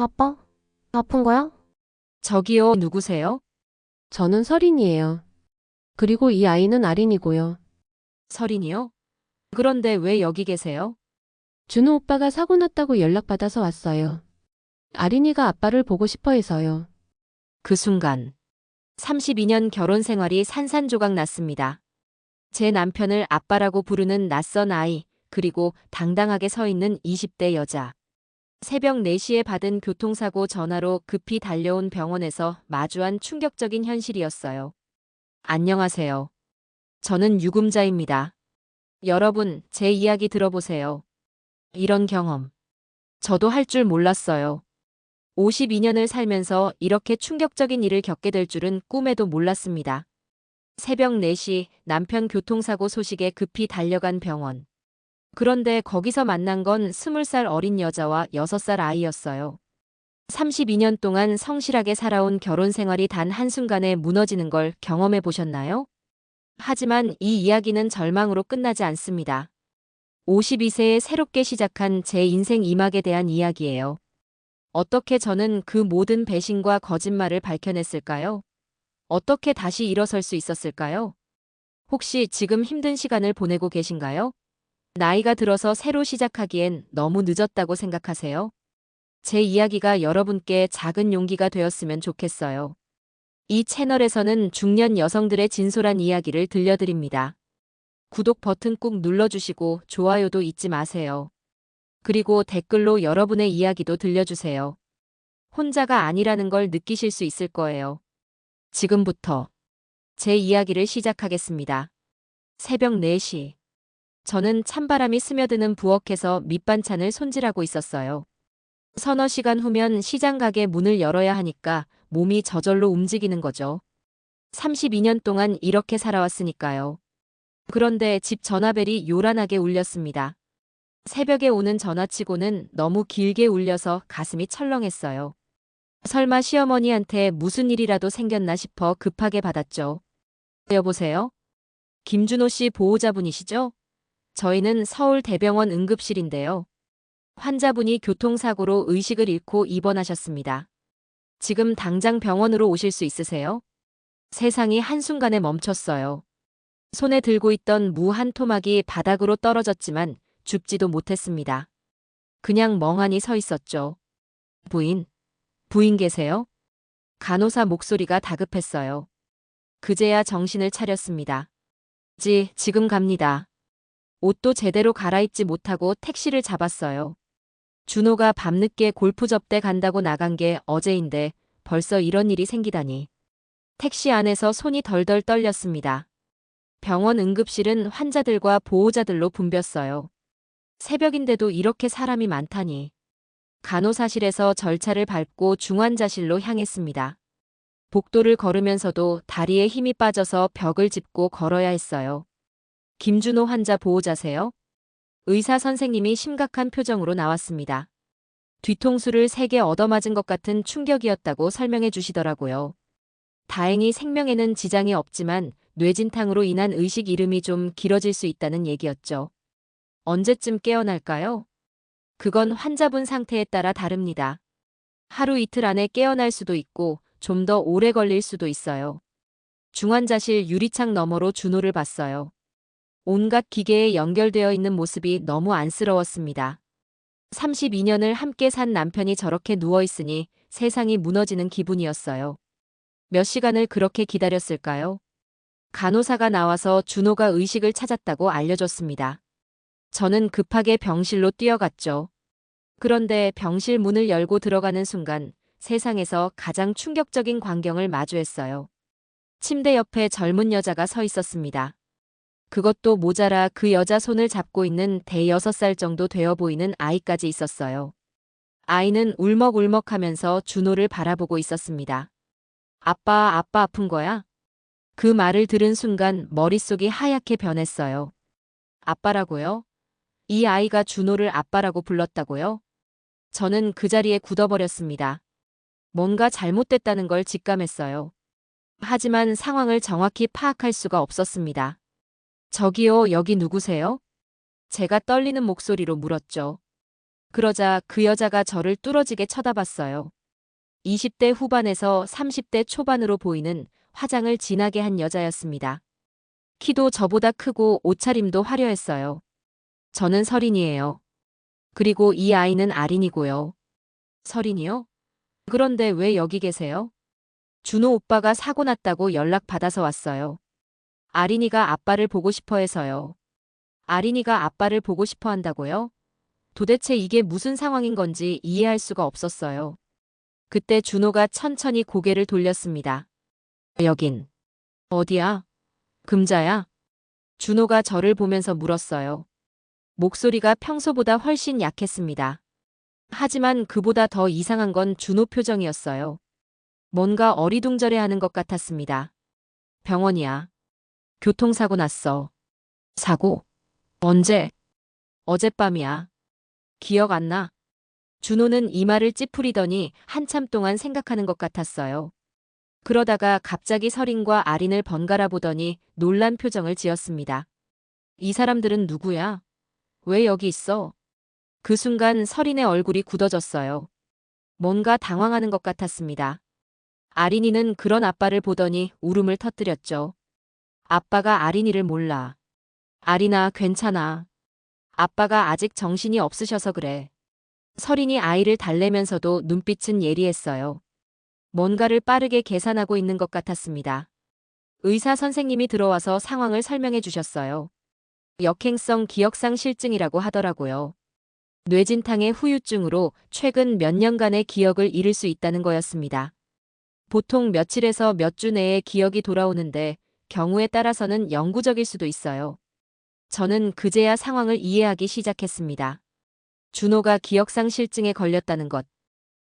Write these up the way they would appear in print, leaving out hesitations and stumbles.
아빠? 아픈 거야? 저기요, 누구세요? 저는 설인이에요. 그리고 이 아이는 아린이고요. 설인이요? 그런데 왜 여기 계세요? 준호 오빠가 사고 났다고 연락받아서 왔어요. 아린이가 아빠를 보고 싶어 해서요. 그 순간 32년 결혼 생활이 산산조각 났습니다. 제 남편을 아빠라고 부르는 낯선 아이, 그리고 당당하게 서 있는 20대 여자. 새벽 4시에 받은 교통사고 전화로 급히 달려온 병원에서 마주한 충격적인 현실이었어요. 안녕하세요. 저는 유금자입니다. 여러분, 제 이야기 들어보세요. 이런 경험. 저도 할 줄 몰랐어요. 52년을 살면서 이렇게 충격적인 일을 겪게 될 줄은 꿈에도 몰랐습니다. 새벽 4시 남편 교통사고 소식에 급히 달려간 병원. 그런데 거기서 만난 건 20살 어린 여자와 6살 아이였어요. 32년 동안 성실하게 살아온 결혼 생활이 단 한순간에 무너지는 걸 경험해 보셨나요? 하지만 이 이야기는 절망으로 끝나지 않습니다. 52세에 새롭게 시작한 제 인생 이막에 대한 이야기예요. 어떻게 저는 그 모든 배신과 거짓말을 밝혀냈을까요? 어떻게 다시 일어설 수 있었을까요? 혹시 지금 힘든 시간을 보내고 계신가요? 나이가 들어서 새로 시작하기엔 너무 늦었다고 생각하세요? 제 이야기가 여러분께 작은 용기가 되었으면 좋겠어요. 이 채널에서는 중년 여성들의 진솔한 이야기를 들려드립니다. 구독 버튼 꾹 눌러주시고 좋아요도 잊지 마세요. 그리고 댓글로 여러분의 이야기도 들려주세요. 혼자가 아니라는 걸 느끼실 수 있을 거예요. 지금부터 제 이야기를 시작하겠습니다. 새벽 4시. 저는 찬바람이 스며드는 부엌에서 밑반찬을 손질하고 있었어요. 서너 시간 후면 시장 가게 문을 열어야 하니까 몸이 저절로 움직이는 거죠. 32년 동안 이렇게 살아왔으니까요. 그런데 집 전화벨이 요란하게 울렸습니다. 새벽에 오는 전화치고는 너무 길게 울려서 가슴이 철렁했어요. 설마 시어머니한테 무슨 일이라도 생겼나 싶어 급하게 받았죠. 여보세요? 김준호 씨 보호자분이시죠? 저희는 서울대병원 응급실인데요. 환자분이 교통사고로 의식을 잃고 입원하셨습니다. 지금 당장 병원으로 오실 수 있으세요? 세상이 한순간에 멈췄어요. 손에 들고 있던 무 한 토막이 바닥으로 떨어졌지만 줍지도 못했습니다. 그냥 멍하니 서 있었죠. 부인 계세요? 간호사 목소리가 다급했어요. 그제야 정신을 차렸습니다. 지금 갑니다. 옷도 제대로 갈아입지 못하고 택시를 잡았어요. 준호가 밤늦게 골프 접대 간다고 나간 게 어제인데 벌써 이런 일이 생기다니. 택시 안에서 손이 덜덜 떨렸습니다. 병원 응급실은 환자들과 보호자들로 붐볐어요. 새벽인데도 이렇게 사람이 많다니. 간호사실에서 절차를 밟고 중환자실로 향했습니다. 복도를 걸으면서도 다리에 힘이 빠져서 벽을 짚고 걸어야 했어요. 김준호 환자 보호자세요? 의사 선생님이 심각한 표정으로 나왔습니다. 뒤통수를 3개 얻어맞은 것 같은 충격이었다고 설명해 주시더라고요. 다행히 생명에는 지장이 없지만 뇌진탕으로 인한 의식 잃음이 좀 길어질 수 있다는 얘기였죠. 언제쯤 깨어날까요? 그건 환자분 상태에 따라 다릅니다. 하루 이틀 안에 깨어날 수도 있고 좀 더 오래 걸릴 수도 있어요. 중환자실 유리창 너머로 준호를 봤어요. 온갖 기계에 연결되어 있는 모습이 너무 안쓰러웠습니다. 32년을 함께 산 남편이 저렇게 누워있으니 세상이 무너지는 기분이었어요. 몇 시간을 그렇게 기다렸을까요? 간호사가 나와서 준호가 의식을 찾았다고 알려줬습니다. 저는 급하게 병실로 뛰어갔죠. 그런데 병실 문을 열고 들어가는 순간 세상에서 가장 충격적인 광경을 마주했어요. 침대 옆에 젊은 여자가 서 있었습니다. 그것도 모자라 그 여자 손을 잡고 있는 대여섯 살 정도 되어 보이는 아이까지 있었어요. 아이는 울먹울먹하면서 준호를 바라보고 있었습니다. 아빠 아픈 거야? 그 말을 들은 순간 머릿속이 하얗게 변했어요. 아빠라고요? 이 아이가 준호를 아빠라고 불렀다고요? 저는 그 자리에 굳어버렸습니다. 뭔가 잘못됐다는 걸 직감했어요. 하지만 상황을 정확히 파악할 수가 없었습니다. 저기요, 여기 누구세요? 제가 떨리는 목소리로 물었죠. 그러자 그 여자가 저를 뚫어지게 쳐다봤어요. 20대 후반에서 30대 초반으로 보이는 화장을 진하게 한 여자였습니다. 키도 저보다 크고 옷차림도 화려했어요. 저는 설인이에요. 그리고 이 아이는 아린이고요. 설인이요? 그런데 왜 여기 계세요? 준호 오빠가 사고 났다고 연락 받아서 왔어요. 아린이가 아빠를 보고 싶어 해서요. 아린이가 아빠를 보고 싶어 한다고요? 도대체 이게 무슨 상황인 건지 이해할 수가 없었어요. 그때 준호가 천천히 고개를 돌렸습니다. 여긴 어디야? 금자야? 준호가 저를 보면서 물었어요. 목소리가 평소보다 훨씬 약했습니다. 하지만 그보다 더 이상한 건 준호 표정이었어요. 뭔가 어리둥절해하는 것 같았습니다. 병원이야. 교통사고 났어. 사고? 언제? 어젯밤이야. 기억 안 나? 준호는 이마를 찌푸리더니 한참 동안 생각하는 것 같았어요. 그러다가 갑자기 설인과 아린을 번갈아 보더니 놀란 표정을 지었습니다. 이 사람들은 누구야? 왜 여기 있어? 그 순간 설인의 얼굴이 굳어졌어요. 뭔가 당황하는 것 같았습니다. 아린이는 그런 아빠를 보더니 울음을 터뜨렸죠. 아빠가 아린이를 몰라. 아린아, 괜찮아. 아빠가 아직 정신이 없으셔서 그래. 설인이 아이를 달래면서도 눈빛은 예리했어요. 뭔가를 빠르게 계산하고 있는 것 같았습니다. 의사 선생님이 들어와서 상황을 설명해 주셨어요. 역행성 기억상 실증이라고 하더라고요. 뇌진탕의 후유증으로 최근 몇 년간의 기억을 잃을 수 있다는 거였습니다. 보통 며칠에서 몇 주 내에 기억이 돌아오는데 경우에 따라서는 영구적일 수도 있어요. 저는 그제야 상황을 이해하기 시작했습니다. 준호가 기억상 실증에 걸렸다는 것.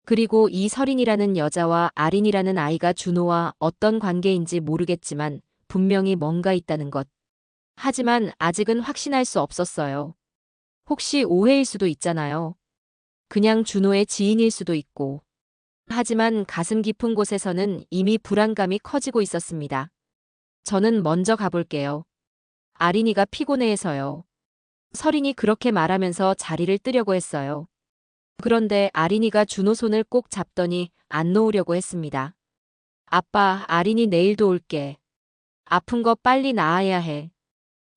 그리고 이 설인이라는 여자와 아린이라는 아이가 준호와 어떤 관계인지 모르겠지만 분명히 뭔가 있다는 것. 하지만 아직은 확신할 수 없었어요. 혹시 오해일 수도 있잖아요. 그냥 준호의 지인일 수도 있고. 하지만 가슴 깊은 곳에서는 이미 불안감이 커지고 있었습니다. 저는 먼저 가볼게요. 아린이가 피곤해해서요. 설인이 그렇게 말하면서 자리를 뜨려고 했어요. 그런데 아린이가 준호 손을 꼭 잡더니 안 놓으려고 했습니다. 아빠, 아린이 내일도 올게. 아픈 거 빨리 나아야 해.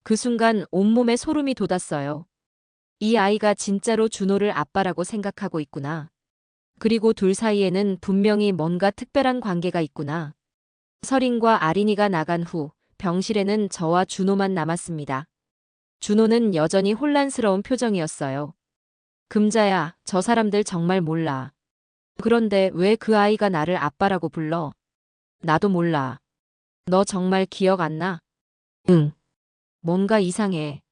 그 순간 온몸에 소름이 돋았어요. 이 아이가 진짜로 준호를 아빠라고 생각하고 있구나. 그리고 둘 사이에는 분명히 뭔가 특별한 관계가 있구나. 설인과 아린이가 나간 후 병실에는 저와 준호만 남았습니다. 준호는 여전히 혼란스러운 표정이었어요. 금자야, 저 사람들 정말 몰라. 그런데 왜 그 아이가 나를 아빠라고 불러? 나도 몰라. 너 정말 기억 안 나? 응. 뭔가 이상해.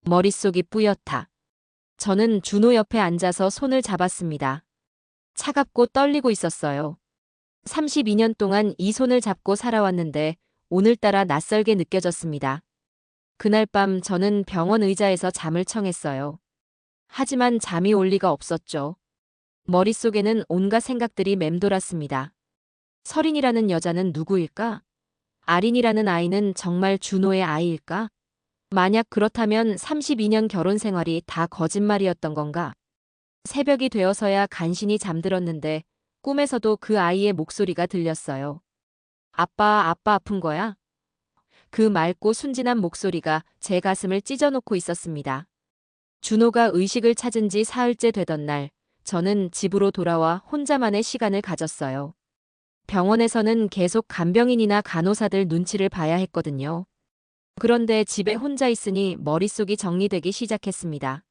머릿속이 뿌옇다. 저는 준호 옆에 앉아서 손을 잡았습니다. 차갑고 떨리고 있었어요. 32년 동안 이 손을 잡고 살아왔는데 오늘따라 낯설게 느껴졌습니다. 그날 밤 저는 병원 의자에서 잠을 청했어요. 하지만 잠이 올 리가 없었죠. 머릿속에는 온갖 생각들이 맴돌았습니다. 설인이라는 여자는 누구일까? 아린이라는 아이는 정말 준호의 아이일까? 만약 그렇다면 32년 결혼 생활이 다 거짓말이었던 건가? 새벽이 되어서야 간신히 잠들었는데 꿈에서도 그 아이의 목소리가 들렸어요. 아빠, 아빠 아픈 거야? 그 맑고 순진한 목소리가 제 가슴을 찢어놓고 있었습니다. 준호가 의식을 찾은 지 사흘째 되던 날, 저는 집으로 돌아와 혼자만의 시간을 가졌어요. 병원에서는 계속 간병인이나 간호사들 눈치를 봐야 했거든요. 그런데 집에 혼자 있으니 머릿속이 정리되기 시작했습니다.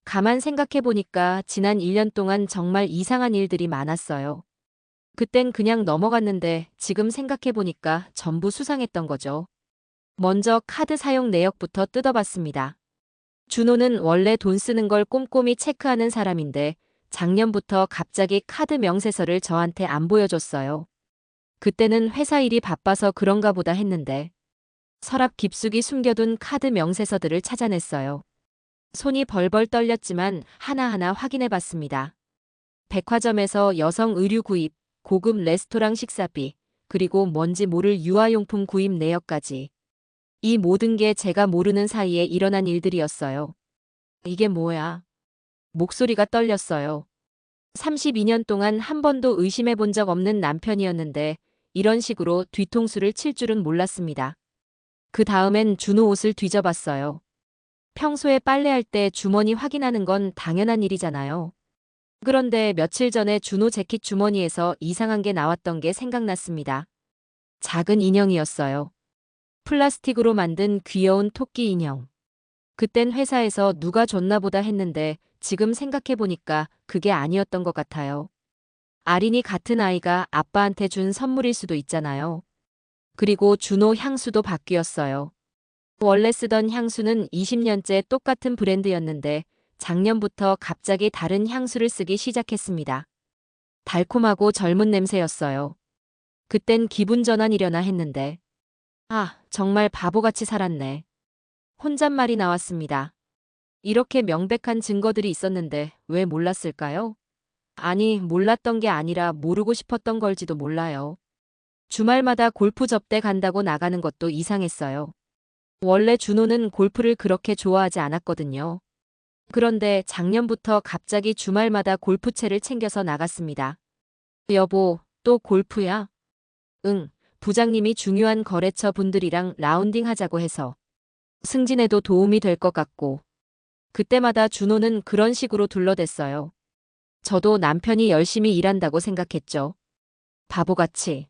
가만 생각해보니까 지난 1년 동안 정말 이상한 일들이 많았어요. 그땐 그냥 넘어갔는데 지금 생각해보니까 전부 수상했던 거죠. 먼저 카드 사용 내역부터 뜯어봤습니다. 준호는 원래 돈 쓰는 걸 꼼꼼히 체크하는 사람인데 작년부터 갑자기 카드 명세서를 저한테 안 보여줬어요. 그때는 회사 일이 바빠서 그런가 보다 했는데 서랍 깊숙이 숨겨둔 카드 명세서들을 찾아냈어요. 손이 벌벌 떨렸지만 하나하나 확인해봤습니다. 백화점에서 여성 의류 구입, 고급 레스토랑 식사비, 그리고 뭔지 모를 유아용품 구입 내역까지. 이 모든 게 제가 모르는 사이에 일어난 일들이었어요. 이게 뭐야? 목소리가 떨렸어요. 32년 동안 한 번도 의심해 본 적 없는 남편이었는데 이런 식으로 뒤통수를 칠 줄은 몰랐습니다. 그 다음엔 준호 옷을 뒤져봤어요. 평소에 빨래할 때 주머니 확인하는 건 당연한 일이잖아요. 그런데 며칠 전에 준호 재킷 주머니에서 이상한 게 나왔던 게 생각났습니다. 작은 인형이었어요. 플라스틱으로 만든 귀여운 토끼 인형. 그땐 회사에서 누가 줬나 보다 했는데 지금 생각해보니까 그게 아니었던 것 같아요. 아린이 같은 아이가 아빠한테 준 선물일 수도 있잖아요. 그리고 준호 향수도 바뀌었어요. 원래 쓰던 향수는 20년째 똑같은 브랜드였는데 작년부터 갑자기 다른 향수를 쓰기 시작했습니다. 달콤하고 젊은 냄새였어요. 그땐 기분 전환이려나 했는데 정말 바보같이 살았네. 혼잣말이 나왔습니다. 이렇게 명백한 증거들이 있었는데 왜 몰랐을까요? 아니, 몰랐던 게 아니라 모르고 싶었던 걸지도 몰라요. 주말마다 골프 접대 간다고 나가는 것도 이상했어요. 원래 준호는 골프를 그렇게 좋아하지 않았거든요. 그런데 작년부터 갑자기 주말마다 골프채를 챙겨서 나갔습니다. 여보, 또 골프야? 응, 부장님이 중요한 거래처 분들이랑 라운딩 하자고 해서. 승진에도 도움이 될 것 같고. 그때마다 준호는 그런 식으로 둘러댔어요. 저도 남편이 열심히 일한다고 생각했죠. 바보같이.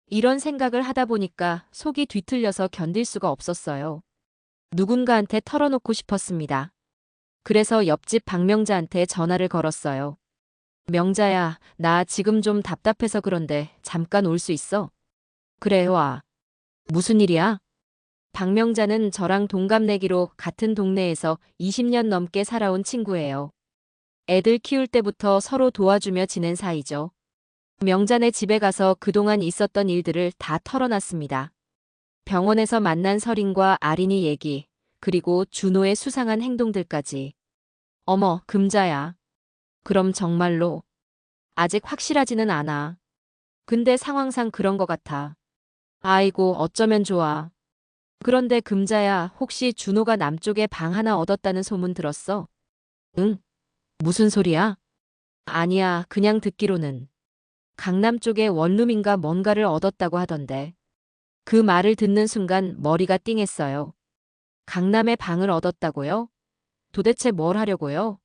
이런 생각을 하다 보니까 속이 뒤틀려서 견딜 수가 없었어요. 누군가한테 털어놓고 싶었습니다. 그래서 옆집 박명자한테 전화를 걸었어요. 명자야, 나 지금 좀 답답해서 그런데 잠깐 올 수 있어? 그래, 와. 무슨 일이야? 박명자는 저랑 동갑내기로 같은 동네에서 20년 넘게 살아온 친구예요. 애들 키울 때부터 서로 도와주며 지낸 사이죠. 명자네 집에 가서 그동안 있었던 일들을 다 털어놨습니다. 병원에서 만난 서린과 아린이 얘기, 그리고 준호의 수상한 행동들까지. 어머, 금자야. 그럼 정말로? 아직 확실하지는 않아. 근데 상황상 그런 것 같아. 아이고, 어쩌면 좋아. 그런데 금자야, 혹시 준호가 남쪽에 방 하나 얻었다는 소문 들었어? 응? 무슨 소리야? 아니야, 그냥 듣기로는. 강남 쪽에 원룸인가 뭔가를 얻었다고 하던데. 그 말을 듣는 순간 머리가 띵했어요. 강남에 방을 얻었다고요? 도대체 뭘 하려고요?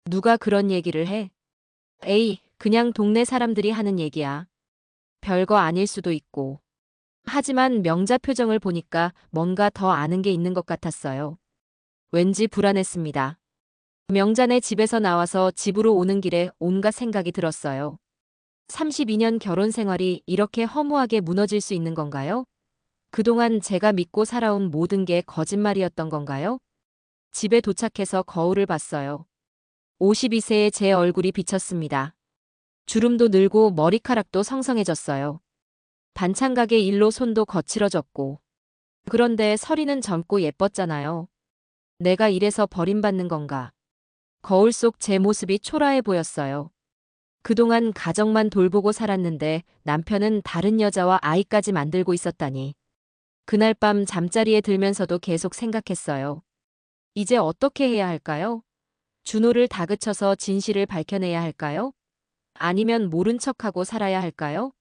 누가 그런 얘기를 해? 에이, 그냥 동네 사람들이 하는 얘기야. 별거 아닐 수도 있고. 하지만 명자 표정을 보니까 뭔가 더 아는 게 있는 것 같았어요. 왠지 불안했습니다. 명자네 집에서 나와서 집으로 오는 길에 온갖 생각이 들었어요. 32년 결혼 생활이 이렇게 허무하게 무너질 수 있는 건가요? 그동안 제가 믿고 살아온 모든 게 거짓말이었던 건가요? 집에 도착해서 거울을 봤어요. 52세의 제 얼굴이 비쳤습니다. 주름도 늘고 머리카락도 성성해졌어요. 반찬 가게 일로 손도 거칠어졌고. 그런데 서리는 젊고 예뻤잖아요. 내가 이래서 버림받는 건가? 거울 속 제 모습이 초라해 보였어요. 그동안 가정만 돌보고 살았는데 남편은 다른 여자와 아이까지 만들고 있었다니. 그날 밤 잠자리에 들면서도 계속 생각했어요. 이제 어떻게 해야 할까요? 준호를 다그쳐서 진실을 밝혀내야 할까요? 아니면 모른 척하고 살아야 할까요?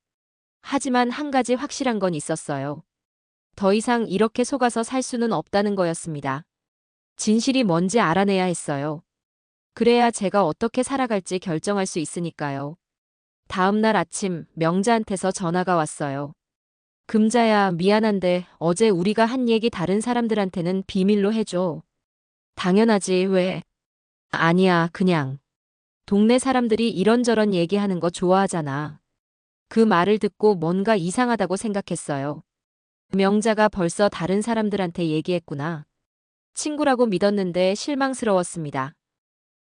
하지만 한 가지 확실한 건 있었어요. 더 이상 이렇게 속아서 살 수는 없다는 거였습니다. 진실이 뭔지 알아내야 했어요. 그래야 제가 어떻게 살아갈지 결정할 수 있으니까요. 다음 날 아침 명자한테서 전화가 왔어요. 금자야, 미안한데 어제 우리가 한 얘기 다른 사람들한테는 비밀로 해줘. 당연하지, 왜? 아니야, 그냥. 동네 사람들이 이런저런 얘기하는 거 좋아하잖아. 그 말을 듣고 뭔가 이상하다고 생각했어요. 명자가 벌써 다른 사람들한테 얘기했구나. 친구라고 믿었는데 실망스러웠습니다.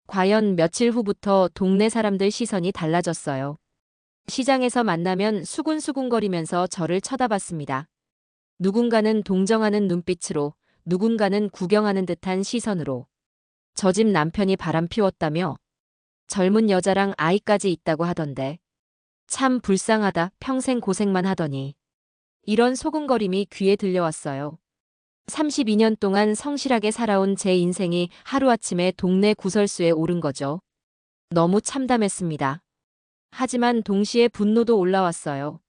과연 며칠 후부터 동네 사람들 시선이 달라졌어요. 시장에서 만나면 수군수군거리면서 저를 쳐다봤습니다. 누군가는 동정하는 눈빛으로, 누군가는 구경하는 듯한 시선으로. 저 집 남편이 바람 피웠다며? 젊은 여자랑 아이까지 있다고 하던데. 참 불쌍하다, 평생 고생만 하더니. 이런 소근거림이 귀에 들려왔어요. 32년 동안 성실하게 살아온 제 인생이 하루아침에 동네 구설수에 오른 거죠. 너무 참담했습니다. 하지만 동시에 분노도 올라왔어요.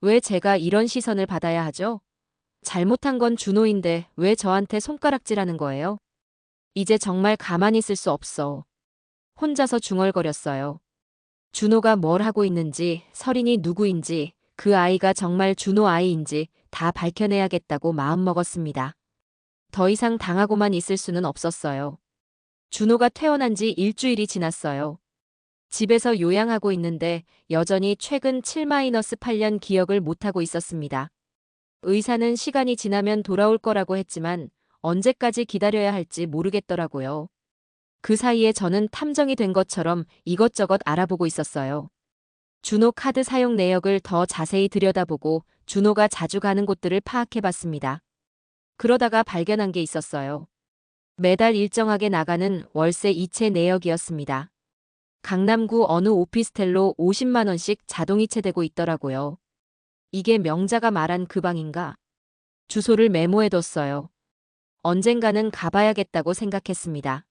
왜 제가 이런 시선을 받아야 하죠? 잘못한 건 준호인데 왜 저한테 손가락질하는 거예요? 이제 정말 가만히 있을 수 없어. 혼자서 중얼거렸어요. 준호가 뭘 하고 있는지, 설인이 누구인지, 그 아이가 정말 준호 아이인지 다 밝혀내야겠다고 마음먹었습니다. 더 이상 당하고만 있을 수는 없었어요. 준호가 퇴원한 지 일주일이 지났어요. 집에서 요양하고 있는데 여전히 최근 7-8년 기억을 못하고 있었습니다. 의사는 시간이 지나면 돌아올 거라고 했지만 언제까지 기다려야 할지 모르겠더라고요. 그 사이에 저는 탐정이 된 것처럼 이것저것 알아보고 있었어요. 준호 카드 사용 내역을 더 자세히 들여다보고 준호가 자주 가는 곳들을 파악해봤습니다. 그러다가 발견한 게 있었어요. 매달 일정하게 나가는 월세 이체 내역이었습니다. 강남구 어느 오피스텔로 50만 원씩 자동이체되고 있더라고요. 이게 명자가 말한 그 방인가? 주소를 메모해뒀어요. 언젠가는 가봐야겠다고 생각했습니다.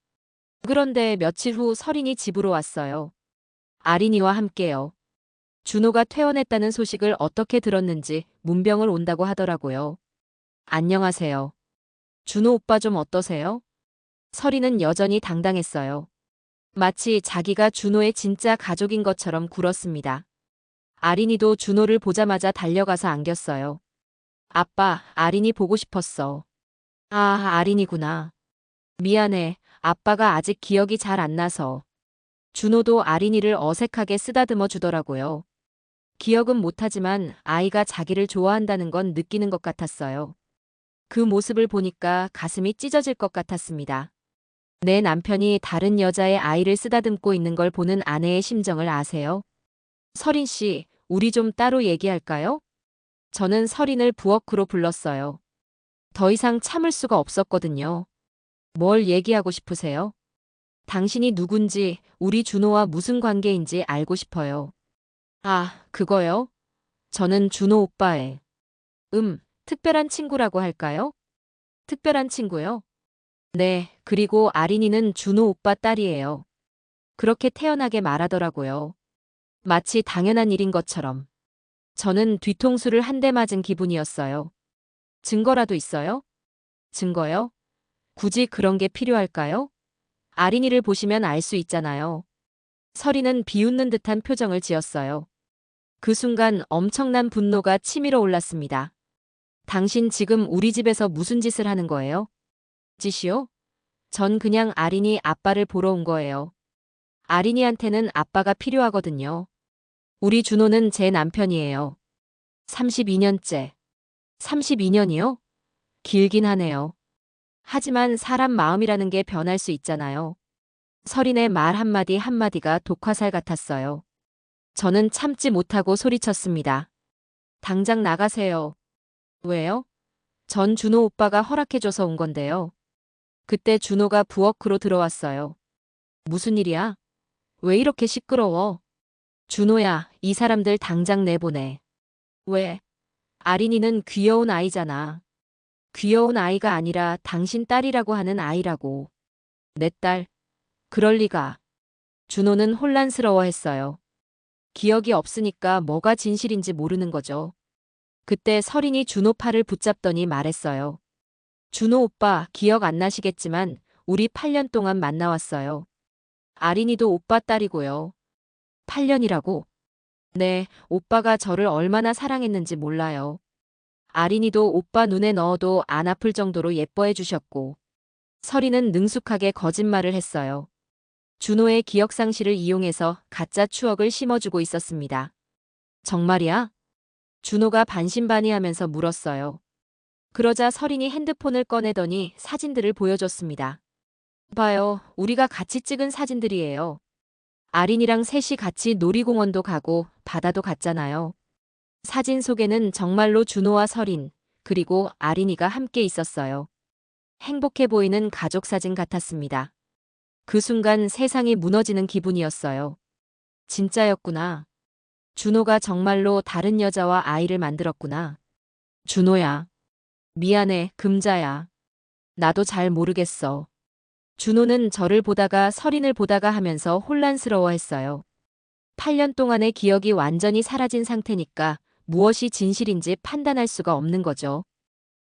그런데 며칠 후 설인이 집으로 왔어요. 아린이와 함께요. 준호가 퇴원했다는 소식을 어떻게 들었는지 문병을 온다고 하더라고요. 안녕하세요. 준호 오빠 좀 어떠세요? 설이는 여전히 당당했어요. 마치 자기가 준호의 진짜 가족인 것처럼 굴었습니다. 아린이도 준호를 보자마자 달려가서 안겼어요. 아빠, 아린이 보고 싶었어. 아, 아린이구나. 미안해. 아빠가 아직 기억이 잘 안 나서. 준호도 아린이를 어색하게 쓰다듬어 주더라고요. 기억은 못하지만 아이가 자기를 좋아한다는 건 느끼는 것 같았어요. 그 모습을 보니까 가슴이 찢어질 것 같았습니다. 내 남편이 다른 여자의 아이를 쓰다듬고 있는 걸 보는 아내의 심정을 아세요? 설인 씨, 우리 좀 따로 얘기할까요? 저는 설인을 부엌으로 불렀어요. 더 이상 참을 수가 없었거든요. 뭘 얘기하고 싶으세요? 당신이 누군지, 우리 준호와 무슨 관계인지 알고 싶어요. 아, 그거요? 저는 준호 오빠의, 특별한 친구라고 할까요? 특별한 친구요? 네, 그리고 아린이는 준호 오빠 딸이에요. 그렇게 태연하게 말하더라고요. 마치 당연한 일인 것처럼. 저는 뒤통수를 한 대 맞은 기분이었어요. 증거라도 있어요? 증거요? 굳이 그런 게 필요할까요? 아린이를 보시면 알 수 있잖아요. 설이는 비웃는 듯한 표정을 지었어요. 그 순간 엄청난 분노가 치밀어 올랐습니다. 당신 지금 우리 집에서 무슨 짓을 하는 거예요? 짓이요? 전 그냥 아린이 아빠를 보러 온 거예요. 아린이한테는 아빠가 필요하거든요. 우리 준호는 제 남편이에요. 32년째. 32년이요? 길긴 하네요. 하지만 사람 마음이라는 게 변할 수 있잖아요. 설인의 말 한마디 한마디가 독화살 같았어요. 저는 참지 못하고 소리쳤습니다. 당장 나가세요. 왜요? 전 준호 오빠가 허락해줘서 온 건데요. 그때 준호가 부엌으로 들어왔어요. 무슨 일이야? 왜 이렇게 시끄러워? 준호야, 이 사람들 당장 내보내. 왜? 아린이는 귀여운 아이잖아. 귀여운 아이가 아니라 당신 딸이라고 하는 아이라고. 내 딸? 그럴 리가. 준호는 혼란스러워했어요. 기억이 없으니까 뭐가 진실인지 모르는 거죠. 그때 설인이 준호 팔을 붙잡더니 말했어요. 준호 오빠 기억 안 나시겠지만 우리 8년 동안 만나왔어요. 아린이도 오빠 딸이고요. 8년이라고? 네, 오빠가 저를 얼마나 사랑했는지 몰라요. 아린이도 오빠 눈에 넣어도 안 아플 정도로 예뻐해 주셨고. 설이는 능숙하게 거짓말을 했어요. 준호의 기억상실을 이용해서 가짜 추억을 심어주고 있었습니다. 정말이야? 준호가 반신반의하면서 물었어요. 그러자 설인이 핸드폰을 꺼내더니 사진들을 보여줬습니다. 봐요, 우리가 같이 찍은 사진들이에요. 아린이랑 셋이 같이 놀이공원도 가고 바다도 갔잖아요. 사진 속에는 정말로 준호와 설인, 그리고 아린이가 함께 있었어요. 행복해 보이는 가족 사진 같았습니다. 그 순간 세상이 무너지는 기분이었어요. 진짜였구나. 준호가 정말로 다른 여자와 아이를 만들었구나. 준호야. 미안해, 금자야. 나도 잘 모르겠어. 준호는 저를 보다가 서린을 보다가 하면서 혼란스러워했어요. 8년 동안의 기억이 완전히 사라진 상태니까 무엇이 진실인지 판단할 수가 없는 거죠.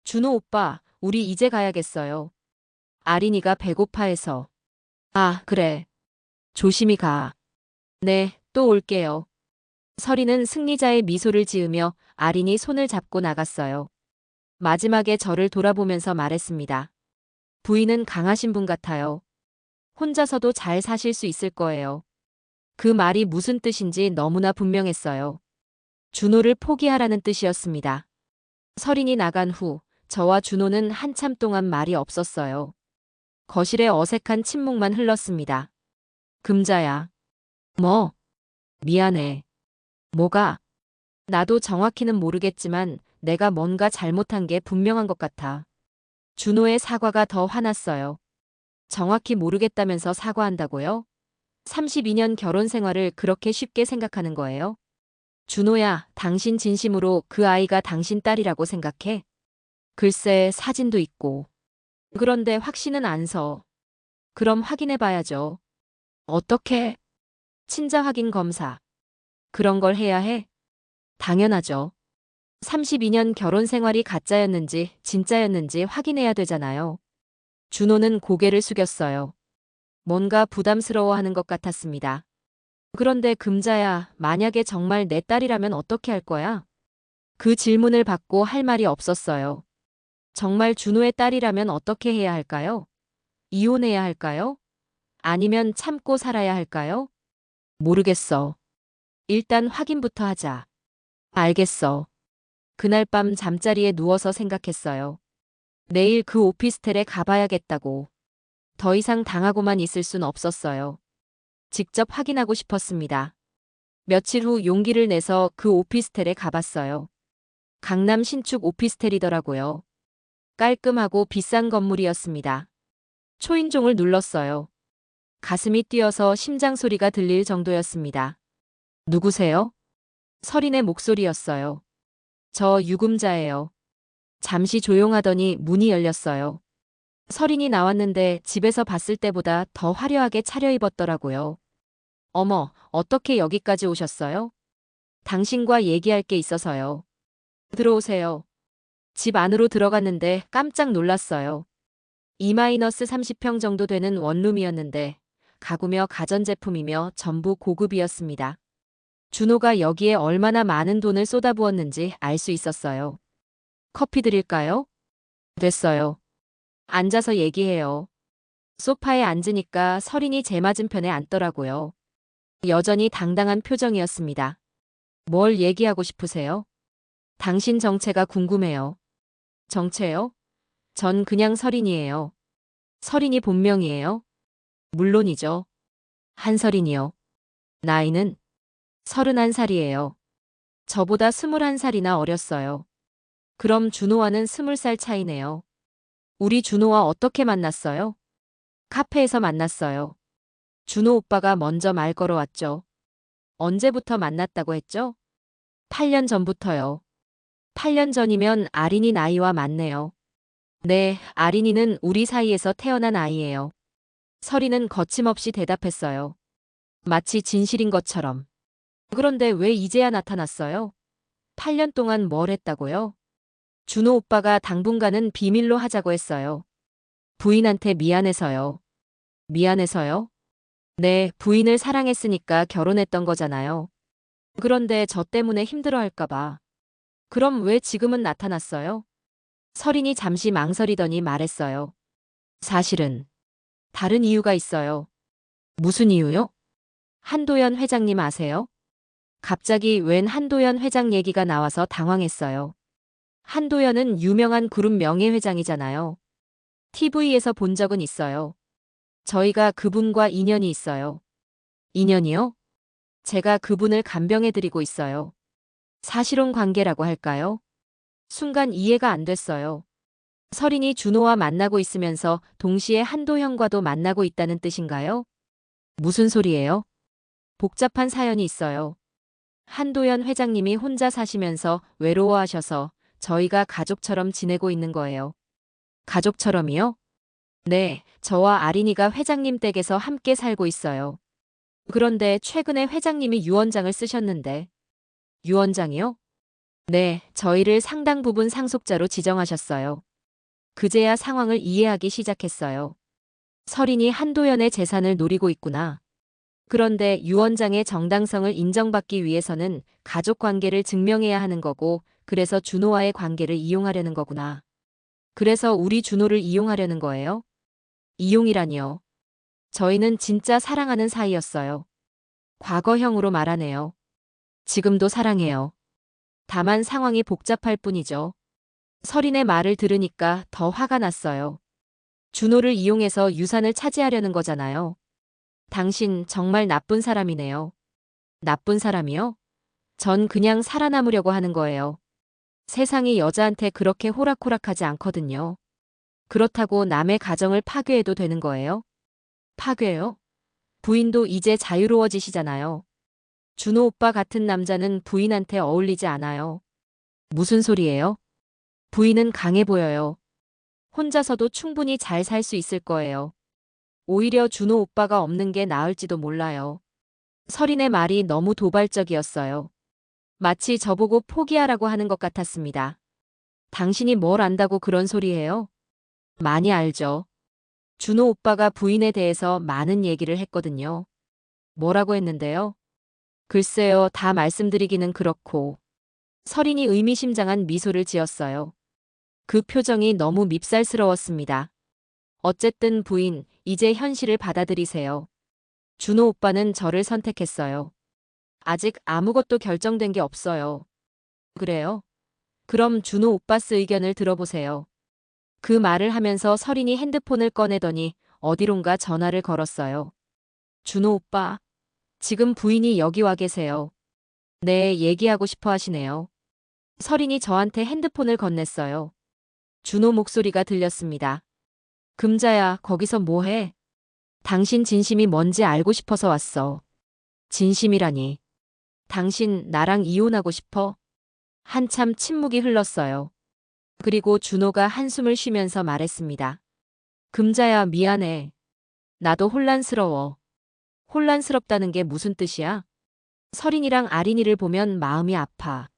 준호 오빠, 우리 이제 가야겠어요. 아린이가 배고파해서. 아, 그래. 조심히 가. 네, 또 올게요. 서린은 승리자의 미소를 지으며 아린이 손을 잡고 나갔어요. 마지막에 저를 돌아보면서 말했습니다. 부인은 강하신 분 같아요. 혼자서도 잘 사실 수 있을 거예요. 그 말이 무슨 뜻인지 너무나 분명했어요. 준호를 포기하라는 뜻이었습니다. 서린이 나간 후 저와 준호는 한참 동안 말이 없었어요. 거실에 어색한 침묵만 흘렀습니다. 금자야. 뭐? 미안해. 뭐가? 나도 정확히는 모르겠지만 내가 뭔가 잘못한 게 분명한 것 같아. 준호의 사과가 더 화났어요. 정확히 모르겠다면서 사과한다고요? 32년 결혼 생활을 그렇게 쉽게 생각하는 거예요? 준호야, 당신 진심으로 그 아이가 당신 딸이라고 생각해? 글쎄, 사진도 있고. 그런데 확신은 안 서. 그럼 확인해 봐야죠. 어떻게? 친자 확인 검사. 그런 걸 해야 해? 당연하죠. 32년 결혼 생활이 가짜였는지 진짜였는지 확인해야 되잖아요. 준호는 고개를 숙였어요. 뭔가 부담스러워하는 것 같았습니다. 그런데 금자야, 만약에 정말 내 딸이라면 어떻게 할 거야? 그 질문을 받고 할 말이 없었어요. 정말 준호의 딸이라면 어떻게 해야 할까요? 이혼해야 할까요? 아니면 참고 살아야 할까요? 모르겠어. 일단 확인부터 하자. 알겠어. 그날 밤 잠자리에 누워서 생각했어요. 내일 그 오피스텔에 가봐야겠다고. 더 이상 당하고만 있을 순 없었어요. 직접 확인하고 싶었습니다. 며칠 후 용기를 내서 그 오피스텔에 가봤어요. 강남 신축 오피스텔이더라고요. 깔끔하고 비싼 건물이었습니다. 초인종을 눌렀어요. 가슴이 뛰어서 심장 소리가 들릴 정도였습니다. 누구세요? 서린의 목소리였어요. 저 유금자예요. 잠시 조용하더니 문이 열렸어요. 서린이 나왔는데 집에서 봤을 때보다 더 화려하게 차려입었더라고요. 어머, 어떻게 여기까지 오셨어요? 당신과 얘기할 게 있어서요. 들어오세요. 집 안으로 들어갔는데 깜짝 놀랐어요. 2-30평 정도 되는 원룸이었는데 가구며 가전제품이며 전부 고급이었습니다. 준호가 여기에 얼마나 많은 돈을 쏟아부었는지 알 수 있었어요. 커피 드릴까요? 됐어요. 앉아서 얘기해요. 소파에 앉으니까 서린이 제 맞은편에 앉더라고요. 여전히 당당한 표정이었습니다. 뭘 얘기하고 싶으세요? 당신 정체가 궁금해요. 정체요? 전 그냥 서린이에요. 서린이 본명이에요? 물론이죠. 한서린이요. 나이는 31살이에요. 저보다 21살이나 어렸어요. 그럼 준호와는 20살 차이네요. 우리 준호와 어떻게 만났어요? 카페에서 만났어요. 준호 오빠가 먼저 말 걸어왔죠. 언제부터 만났다고 했죠? 8년 전부터요. 8년 전이면 아린이 나이와 맞네요. 네, 아린이는 우리 사이에서 태어난 아이예요. 서린은 거침없이 대답했어요. 마치 진실인 것처럼. 그런데 왜 이제야 나타났어요? 8년 동안 뭘 했다고요? 준호 오빠가 당분간은 비밀로 하자고 했어요. 부인한테 미안해서요. 미안해서요? 네, 부인을 사랑했으니까 결혼했던 거잖아요. 그런데 저 때문에 힘들어할까 봐. 그럼 왜 지금은 나타났어요? 서린이 잠시 망설이더니 말했어요. 사실은 다른 이유가 있어요. 무슨 이유요? 한도연 회장님 아세요? 갑자기 웬 한도연 회장 얘기가 나와서 당황했어요. 한도연은 유명한 그룹 명예회장이잖아요. TV에서 본 적은 있어요. 저희가 그분과 인연이 있어요. 인연이요? 제가 그분을 간병해드리고 있어요. 사실혼 관계라고 할까요? 순간 이해가 안 됐어요. 서린이 준호와 만나고 있으면서 동시에 한도현과도 만나고 있다는 뜻인가요? 무슨 소리예요? 복잡한 사연이 있어요. 한도현 회장님이 혼자 사시면서 외로워하셔서 저희가 가족처럼 지내고 있는 거예요. 가족처럼이요? 네, 저와 아린이가 회장님 댁에서 함께 살고 있어요. 그런데 최근에 회장님이 유언장을 쓰셨는데. 유언장이요? 네, 저희를 상당 부분 상속자로 지정하셨어요. 그제야 상황을 이해하기 시작했어요. 설인이 한도연의 재산을 노리고 있구나. 그런데 유언장의 정당성을 인정받기 위해서는 가족 관계를 증명해야 하는 거고, 그래서 준호와의 관계를 이용하려는 거구나. 그래서 우리 준호를 이용하려는 거예요? 이용이라니요. 저희는 진짜 사랑하는 사이였어요. 과거형으로 말하네요. 지금도 사랑해요. 다만 상황이 복잡할 뿐이죠. 설인의 말을 들으니까 더 화가 났어요. 준호를 이용해서 유산을 차지하려는 거잖아요. 당신 정말 나쁜 사람이네요. 나쁜 사람이요? 전 그냥 살아남으려고 하는 거예요. 세상이 여자한테 그렇게 호락호락하지 않거든요. 그렇다고 남의 가정을 파괴해도 되는 거예요? 파괴요? 부인도 이제 자유로워지시잖아요. 준호 오빠 같은 남자는 부인한테 어울리지 않아요. 무슨 소리예요? 부인은 강해 보여요. 혼자서도 충분히 잘 살 수 있을 거예요. 오히려 준호 오빠가 없는 게 나을지도 몰라요. 설인의 말이 너무 도발적이었어요. 마치 저보고 포기하라고 하는 것 같았습니다. 당신이 뭘 안다고 그런 소리예요? 많이 알죠. 준호 오빠가 부인에 대해서 많은 얘기를 했거든요. 뭐라고 했는데요? 글쎄요, 다 말씀드리기는 그렇고. 설인이 의미심장한 미소를 지었어요. 그 표정이 너무 밉살스러웠습니다. 어쨌든 부인, 이제 현실을 받아들이세요. 준호 오빠는 저를 선택했어요. 아직 아무것도 결정된 게 없어요. 그래요? 그럼 준호 오빠스 의견을 들어보세요. 그 말을 하면서 설인이 핸드폰을 꺼내더니 어디론가 전화를 걸었어요. 준호 오빠, 지금 부인이 여기 와 계세요. 네, 얘기하고 싶어 하시네요. 설인이 저한테 핸드폰을 건넸어요. 준호 목소리가 들렸습니다. 금자야, 거기서 뭐해? 당신 진심이 뭔지 알고 싶어서 왔어. 진심이라니. 당신 나랑 이혼하고 싶어? 한참 침묵이 흘렀어요. 그리고 준호가 한숨을 쉬면서 말했습니다. 금자야, 미안해. 나도 혼란스러워. 혼란스럽다는 게 무슨 뜻이야? 설인이랑 아린이를 보면 마음이 아파.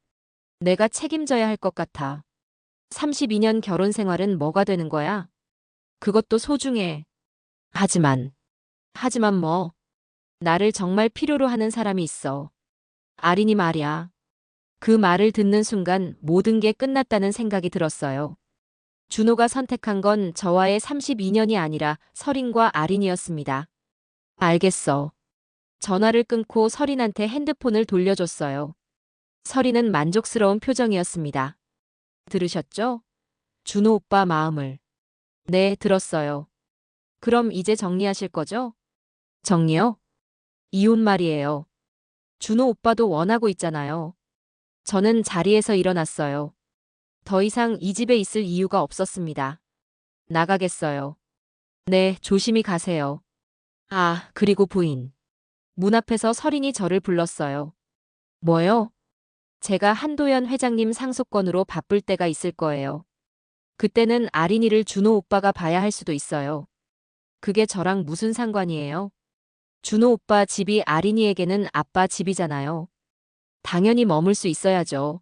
내가 책임져야 할 것 같아. 32년 결혼 생활은 뭐가 되는 거야? 그것도 소중해. 하지만 뭐, 나를 정말 필요로 하는 사람이 있어. 아린이 말이야. 그 말을 듣는 순간 모든 게 끝났다는 생각이 들었어요. 준호가 선택한 건 저와의 32년이 아니라 설인과 아린이었습니다. 알겠어. 전화를 끊고 설인한테 핸드폰을 돌려줬어요. 설인은 만족스러운 표정이었습니다. 들으셨죠? 준호 오빠 마음을. 네, 들었어요. 그럼 이제 정리하실 거죠? 정리요? 이혼 말이에요. 준호 오빠도 원하고 있잖아요. 저는 자리에서 일어났어요. 더 이상 이 집에 있을 이유가 없었습니다. 나가겠어요. 네, 조심히 가세요. 아, 그리고 부인. 문 앞에서 설인이 저를 불렀어요. 뭐요? 제가 한도연 회장님 상속건으로 바쁠 때가 있을 거예요. 그때는 아린이를 준호 오빠가 봐야 할 수도 있어요. 그게 저랑 무슨 상관이에요? 준호 오빠 집이 아린이에게는 아빠 집이잖아요. 당연히 머물 수 있어야죠.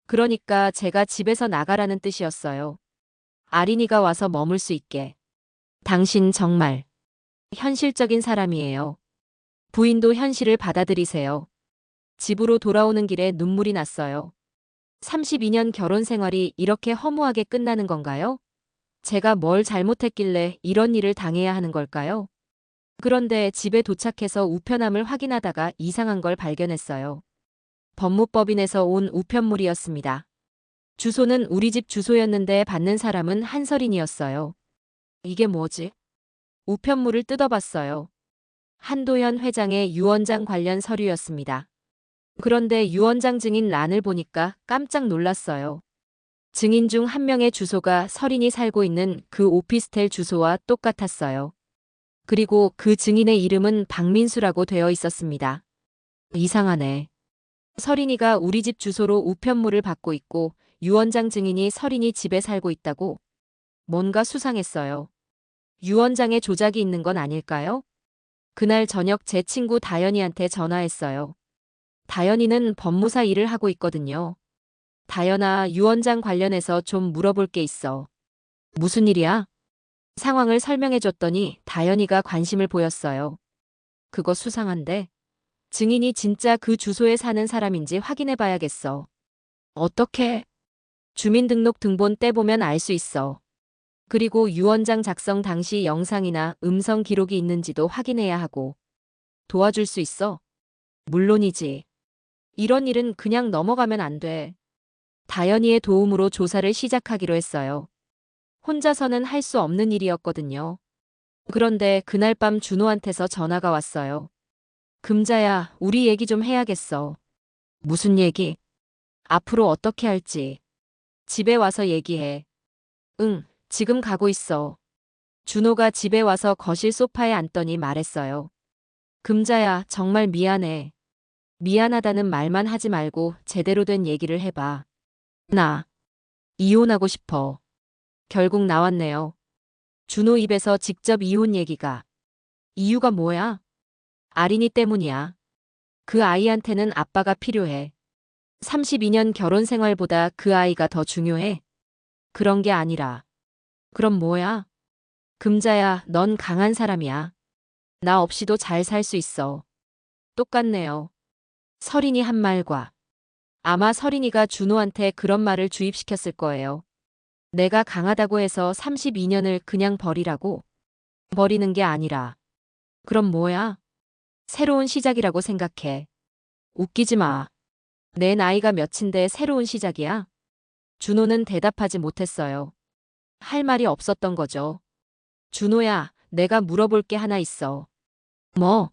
그러니까 제가 집에서 나가라는 뜻이었어요. 아린이가 와서 머물 수 있게. 당신 정말 현실적인 사람이에요. 부인도 현실을 받아들이세요. 집으로 돌아오는 길에 눈물이 났어요. 32년 결혼 생활이 이렇게 허무하게 끝나는 건가요? 제가 뭘 잘못했길래 이런 일을 당해야 하는 걸까요? 그런데 집에 도착해서 우편함을 확인하다가 이상한 걸 발견했어요. 법무법인에서 온 우편물이었습니다. 주소는 우리 집 주소였는데 받는 사람은 한설인이었어요. 이게 뭐지? 우편물을 뜯어봤어요. 한도연 회장의 유언장 관련 서류였습니다. 그런데 유언장 증인 란을 보니까 깜짝 놀랐어요. 증인 중 한 명의 주소가 설인이 살고 있는 그 오피스텔 주소와 똑같았어요. 그리고 그 증인의 이름은 박민수라고 되어 있었습니다. 이상하네. 설인이가 우리 집 주소로 우편물을 받고 있고 유 원장 증인이 설인이 집에 살고 있다고. 뭔가 수상했어요. 유 원장의 조작이 있는 건 아닐까요? 그날 저녁 제 친구 다연이한테 전화했어요. 다연이는 법무사 일을 하고 있거든요. 다연아, 유 원장 관련해서 좀 물어볼 게 있어. 무슨 일이야? 상황을 설명해줬더니 다연이가 관심을 보였어요. 그거 수상한데? 증인이 진짜 그 주소에 사는 사람인지 확인해봐야겠어. 어떻게? 주민등록 등본 떼보면 알 수 있어. 그리고 유 원장 작성 당시 영상이나 음성 기록이 있는지도 확인해야 하고. 도와줄 수 있어? 물론이지. 이런 일은 그냥 넘어가면 안 돼. 다연이의 도움으로 조사를 시작하기로 했어요. 혼자서는 할 수 없는 일이었거든요. 그런데 그날 밤 준호한테서 전화가 왔어요. 금자야, 우리 얘기 좀 해야겠어. 무슨 얘기? 앞으로 어떻게 할지. 집에 와서 얘기해. 응, 지금 가고 있어. 준호가 집에 와서 거실 소파에 앉더니 말했어요. 금자야, 정말 미안해. 미안하다는 말만 하지 말고 제대로 된 얘기를 해봐. 나 이혼하고 싶어. 결국 나왔네요. 준호 입에서 직접 이혼 얘기가. 이유가 뭐야? 아린이 때문이야. 그 아이한테는 아빠가 필요해. 32년 결혼 생활보다 그 아이가 더 중요해. 그런 게 아니라. 그럼 뭐야? 금자야, 넌 강한 사람이야. 나 없이도 잘 살 수 있어. 똑같네요. 설인이 한 말과. 아마 설인이가 준호한테 그런 말을 주입시켰을 거예요. 내가 강하다고 해서 32년을 그냥 버리라고? 버리는 게 아니라. 그럼 뭐야? 새로운 시작이라고 생각해. 웃기지 마. 내 나이가 몇인데 새로운 시작이야? 준호는 대답하지 못했어요. 할 말이 없었던 거죠. 준호야, 내가 물어볼 게 하나 있어. 뭐?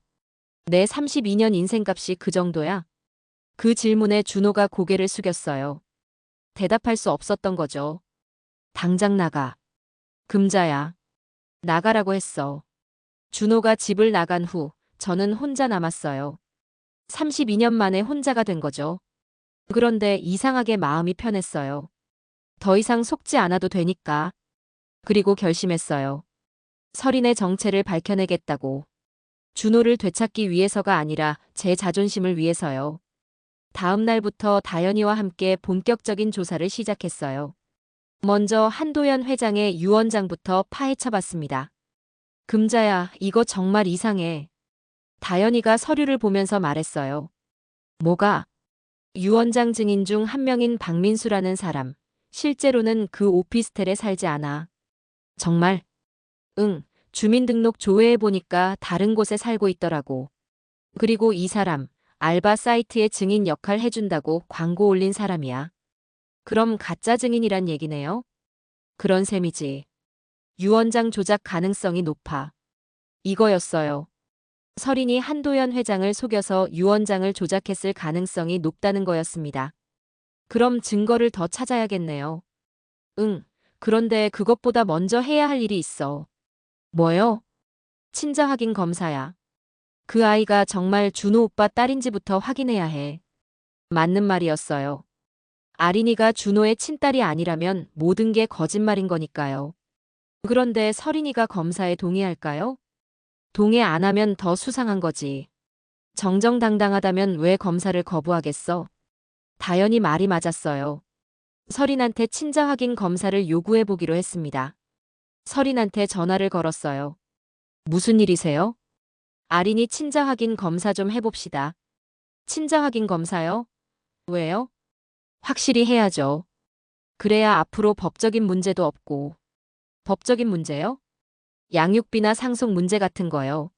내 32년 인생값이 그 정도야? 그 질문에 준호가 고개를 숙였어요. 대답할 수 없었던 거죠. 당장 나가. 금자야. 나가라고 했어. 준호가 집을 나간 후 저는 혼자 남았어요. 32년 만에 혼자가 된 거죠. 그런데 이상하게 마음이 편했어요. 더 이상 속지 않아도 되니까. 그리고 결심했어요. 설인의 정체를 밝혀내겠다고. 준호를 되찾기 위해서가 아니라 제 자존심을 위해서요. 다음 날부터 다연이와 함께 본격적인 조사를 시작했어요. 먼저 한도연 회장의 유 원장부터 파헤쳐봤습니다. 금자야, 이거 정말 이상해. 다연이가 서류를 보면서 말했어요. 뭐가? 유 원장 증인 중 한 명인 박민수라는 사람. 실제로는 그 오피스텔에 살지 않아. 정말? 응, 주민등록 조회해보니까 다른 곳에 살고 있더라고. 그리고 이 사람, 알바 사이트에 증인 역할 해준다고 광고 올린 사람이야. 그럼 가짜 증인이란 얘기네요? 그런 셈이지. 유 원장 조작 가능성이 높아. 이거였어요. 설인이 한도연 회장을 속여서 유 원장을 조작했을 가능성이 높다는 거였습니다. 그럼 증거를 더 찾아야겠네요. 응, 그런데 그것보다 먼저 해야 할 일이 있어. 뭐요? 친자 확인 검사야. 그 아이가 정말 준호 오빠 딸인지부터 확인해야 해. 맞는 말이었어요. 아린이가 준호의 친딸이 아니라면 모든 게 거짓말인 거니까요. 그런데 설인이가 검사에 동의할까요? 동의 안 하면 더 수상한 거지. 정정당당하다면 왜 검사를 거부하겠어? 다연히 말이 맞았어요. 설인한테 친자 확인 검사를 요구해 보기로 했습니다. 설인한테 전화를 걸었어요. 무슨 일이세요? 아린이 친자 확인 검사 좀 해봅시다. 친자 확인 검사요? 왜요? 확실히 해야죠. 그래야 앞으로 법적인 문제도 없고. 법적인 문제요? 양육비나 상속 문제 같은 거요.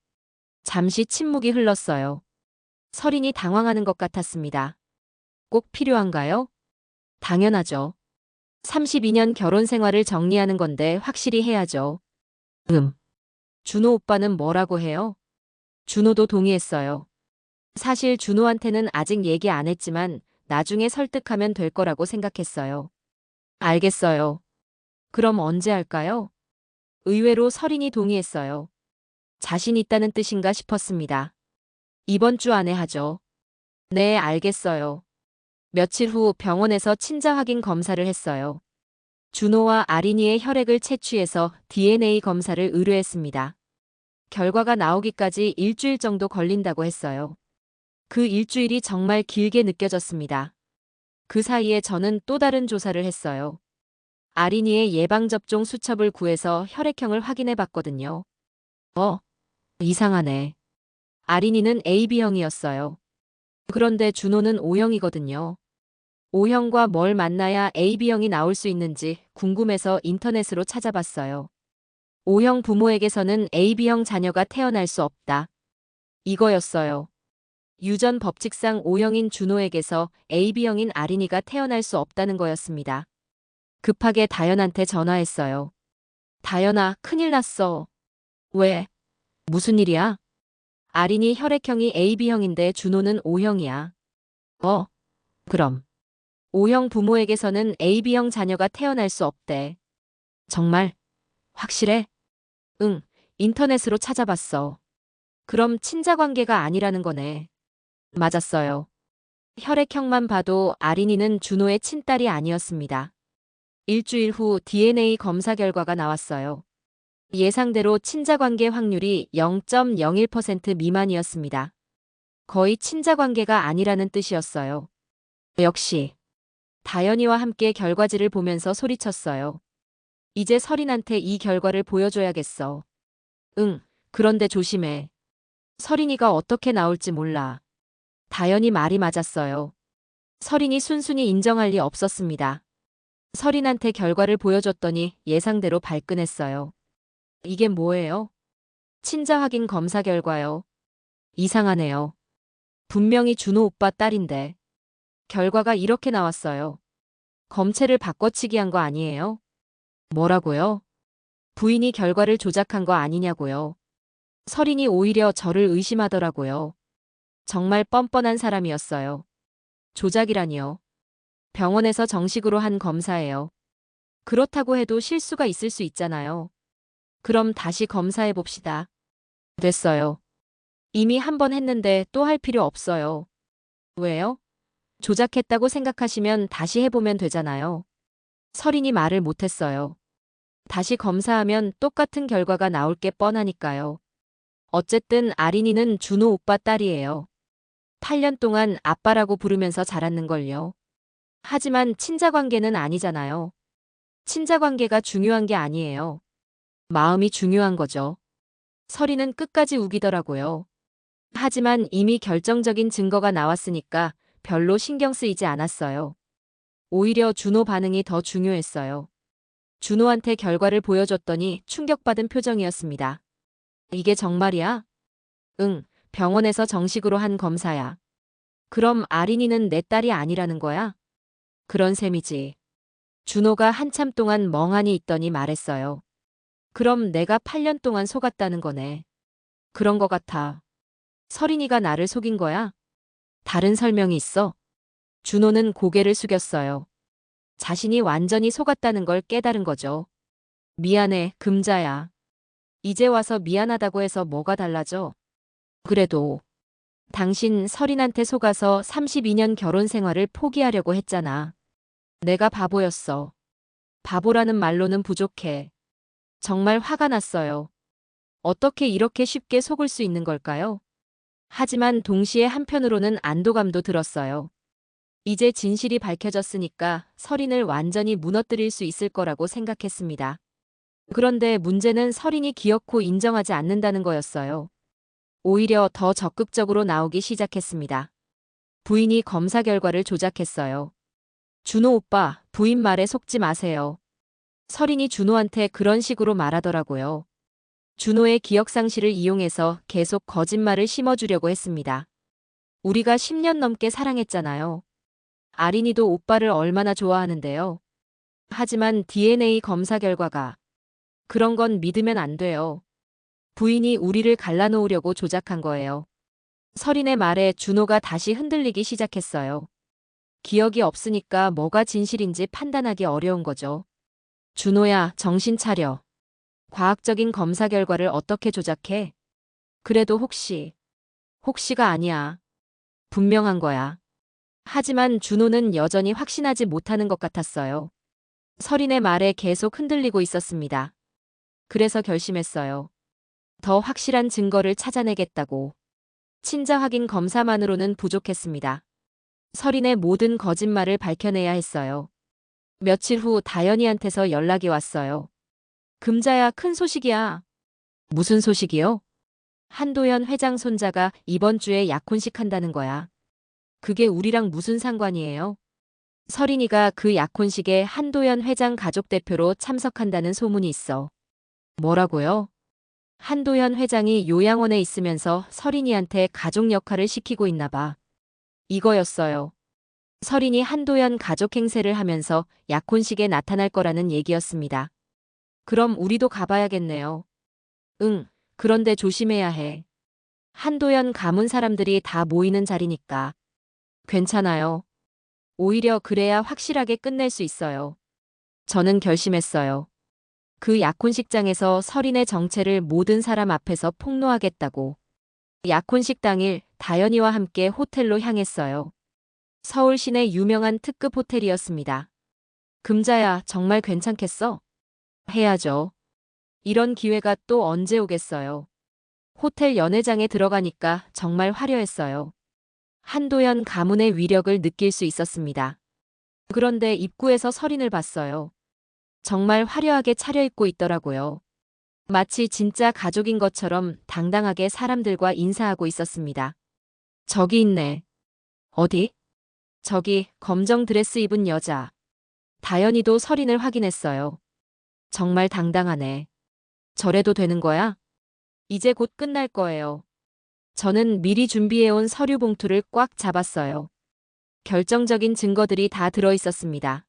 잠시 침묵이 흘렀어요. 설인이 당황하는 것 같았습니다. 꼭 필요한가요? 당연하죠. 32년 결혼 생활을 정리하는 건데 확실히 해야죠. 준호 오빠는 뭐라고 해요? 준호도 동의했어요. 사실 준호한테는 아직 얘기 안 했지만 나중에 설득하면 될 거라고 생각했어요. 알겠어요. 그럼 언제 할까요? 의외로 설인이 동의했어요. 자신 있다는 뜻인가 싶었습니다. 이번 주 안에 하죠. 네, 알겠어요. 며칠 후 병원에서 친자 확인 검사를 했어요. 준호와 아린이의 혈액을 채취해서 DNA 검사를 의뢰했습니다. 결과가 나오기까지 일주일 정도 걸린다고 했어요. 그 일주일이 정말 길게 느껴졌습니다. 그 사이에 저는 또 다른 조사를 했어요. 아린이의 예방접종 수첩을 구해서 혈액형을 확인해 봤거든요. 이상하네. 아린이는 AB형이었어요. 그런데 준호는 O형이거든요. O형과 뭘 만나야 AB형이 나올 수 있는지 궁금해서 인터넷으로 찾아봤어요. O형 부모에게서는 AB형 자녀가 태어날 수 없다. 이거였어요. 유전 법칙상 O형인 준호에게서 AB형인 아린이가 태어날 수 없다는 거였습니다. 급하게 다연한테 전화했어요. 다연아, 큰일 났어. 왜? 무슨 일이야? 아린이 혈액형이 AB형인데 준호는 O형이야. 그럼. O형 부모에게서는 AB형 자녀가 태어날 수 없대. 정말? 확실해? 응, 인터넷으로 찾아봤어. 그럼 친자 관계가 아니라는 거네. 맞았어요. 혈액형만 봐도 아린이는 준호의 친딸이 아니었습니다. 일주일 후 DNA 검사 결과가 나왔어요. 예상대로 친자 관계 확률이 0.01% 미만이었습니다. 거의 친자 관계가 아니라는 뜻이었어요. 역시. 다연이와 함께 결과지를 보면서 소리쳤어요. 이제 서린한테 이 결과를 보여줘야겠어. 응, 그런데 조심해. 서린이가 어떻게 나올지 몰라. 다연이 말이 맞았어요. 서린이 순순히 인정할 리 없었습니다. 서린한테 결과를 보여줬더니 예상대로 발끈했어요. 이게 뭐예요? 친자 확인 검사 결과요. 이상하네요. 분명히 준호 오빠 딸인데. 결과가 이렇게 나왔어요. 검체를 바꿔치기 한 거 아니에요? 뭐라고요? 부인이 결과를 조작한 거 아니냐고요. 서린이 오히려 저를 의심하더라고요. 정말 뻔뻔한 사람이었어요. 조작이라니요. 병원에서 정식으로 한 검사예요. 그렇다고 해도 실수가 있을 수 있잖아요. 그럼 다시 검사해 봅시다. 됐어요. 이미 한 번 했는데 또 할 필요 없어요. 왜요? 조작했다고 생각하시면 다시 해보면 되잖아요. 서린이 말을 못했어요. 다시 검사하면 똑같은 결과가 나올 게 뻔하니까요. 어쨌든 아린이는 준호 오빠 딸이에요. 8년 동안 아빠라고 부르면서 자랐는걸요. 하지만 친자관계는 아니잖아요. 친자관계가 중요한 게 아니에요. 마음이 중요한 거죠. 서린은 끝까지 우기더라고요. 하지만 이미 결정적인 증거가 나왔으니까 별로 신경 쓰이지 않았어요. 오히려 준호 반응이 더 중요했어요. 준호한테 결과를 보여줬더니 충격받은 표정이었습니다. 이게 정말이야? 응, 병원에서 정식으로 한 검사야. 그럼 아린이는 내 딸이 아니라는 거야? 그런 셈이지. 준호가 한참 동안 멍하니 있더니 말했어요. 그럼 내가 8년 동안 속았다는 거네. 그런 거 같아. 서린이가 나를 속인 거야? 다른 설명이 있어? 준호는 고개를 숙였어요. 자신이 완전히 속았다는 걸 깨달은 거죠. 미안해, 금자야. 이제 와서 미안하다고 해서 뭐가 달라져? 그래도 당신 서린한테 속아서 32년 결혼 생활을 포기하려고 했잖아. 내가 바보였어. 바보라는 말로는 부족해. 정말 화가 났어요. 어떻게 이렇게 쉽게 속을 수 있는 걸까요? 하지만 동시에 한편으로는 안도감도 들었어요. 이제 진실이 밝혀졌으니까 서린을 완전히 무너뜨릴 수 있을 거라고 생각했습니다. 그런데 문제는 서린이 기어코 인정하지 않는다는 거였어요. 오히려 더 적극적으로 나오기 시작했습니다. 부인이 검사 결과를 조작했어요. 준호 오빠, 부인 말에 속지 마세요. 서린이 준호한테 그런 식으로 말하더라고요. 준호의 기억상실을 이용해서 계속 거짓말을 심어주려고 했습니다. 우리가 10년 넘게 사랑했잖아요. 아린이도 오빠를 얼마나 좋아하는데요. 하지만 DNA 검사 결과가 그런 건 믿으면 안 돼요. 부인이 우리를 갈라놓으려고 조작한 거예요. 서린의 말에 준호가 다시 흔들리기 시작했어요. 기억이 없으니까 뭐가 진실인지 판단하기 어려운 거죠. 준호야, 정신 차려. 과학적인 검사 결과를 어떻게 조작해? 그래도 혹시가 아니야. 분명한 거야. 하지만 준호는 여전히 확신하지 못하는 것 같았어요. 서린의 말에 계속 흔들리고 있었습니다. 그래서 결심했어요. 더 확실한 증거를 찾아내겠다고. 친자 확인 검사만으로는 부족했습니다. 서린의 모든 거짓말을 밝혀내야 했어요. 며칠 후 다연이한테서 연락이 왔어요. 금자야, 큰 소식이야. 무슨 소식이요? 한도연 회장 손자가 이번 주에 약혼식 한다는 거야. 그게 우리랑 무슨 상관이에요? 서린이가 그 약혼식에 한도연 회장 가족 대표로 참석한다는 소문이 있어. 뭐라고요? 한도연 회장이 요양원에 있으면서 서린이한테 가족 역할을 시키고 있나 봐. 이거였어요. 서린이 한도연 가족 행세를 하면서 약혼식에 나타날 거라는 얘기였습니다. 그럼 우리도 가봐야겠네요. 응, 그런데 조심해야 해. 한도연 가문 사람들이 다 모이는 자리니까. 괜찮아요. 오히려 그래야 확실하게 끝낼 수 있어요. 저는 결심했어요. 그 약혼식장에서 서린의 정체를 모든 사람 앞에서 폭로하겠다고. 약혼식 당일 다연이와 함께 호텔로 향했어요. 서울 시내 유명한 특급 호텔이었습니다. 금자야, 정말 괜찮겠어? 해야죠. 이런 기회가 또 언제 오겠어요. 호텔 연회장에 들어가니까 정말 화려했어요. 한도연 가문의 위력을 느낄 수 있었습니다. 그런데 입구에서 서린을 봤어요. 정말 화려하게 차려입고 있더라고요. 마치 진짜 가족인 것처럼 당당하게 사람들과 인사하고 있었습니다. 저기 있네. 어디? 저기 검정 드레스 입은 여자. 다연이도 서린을 확인했어요. 정말 당당하네. 저래도 되는 거야? 이제 곧 끝날 거예요. 저는 미리 준비해온 서류 봉투를 꽉 잡았어요. 결정적인 증거들이 다 들어 있었습니다.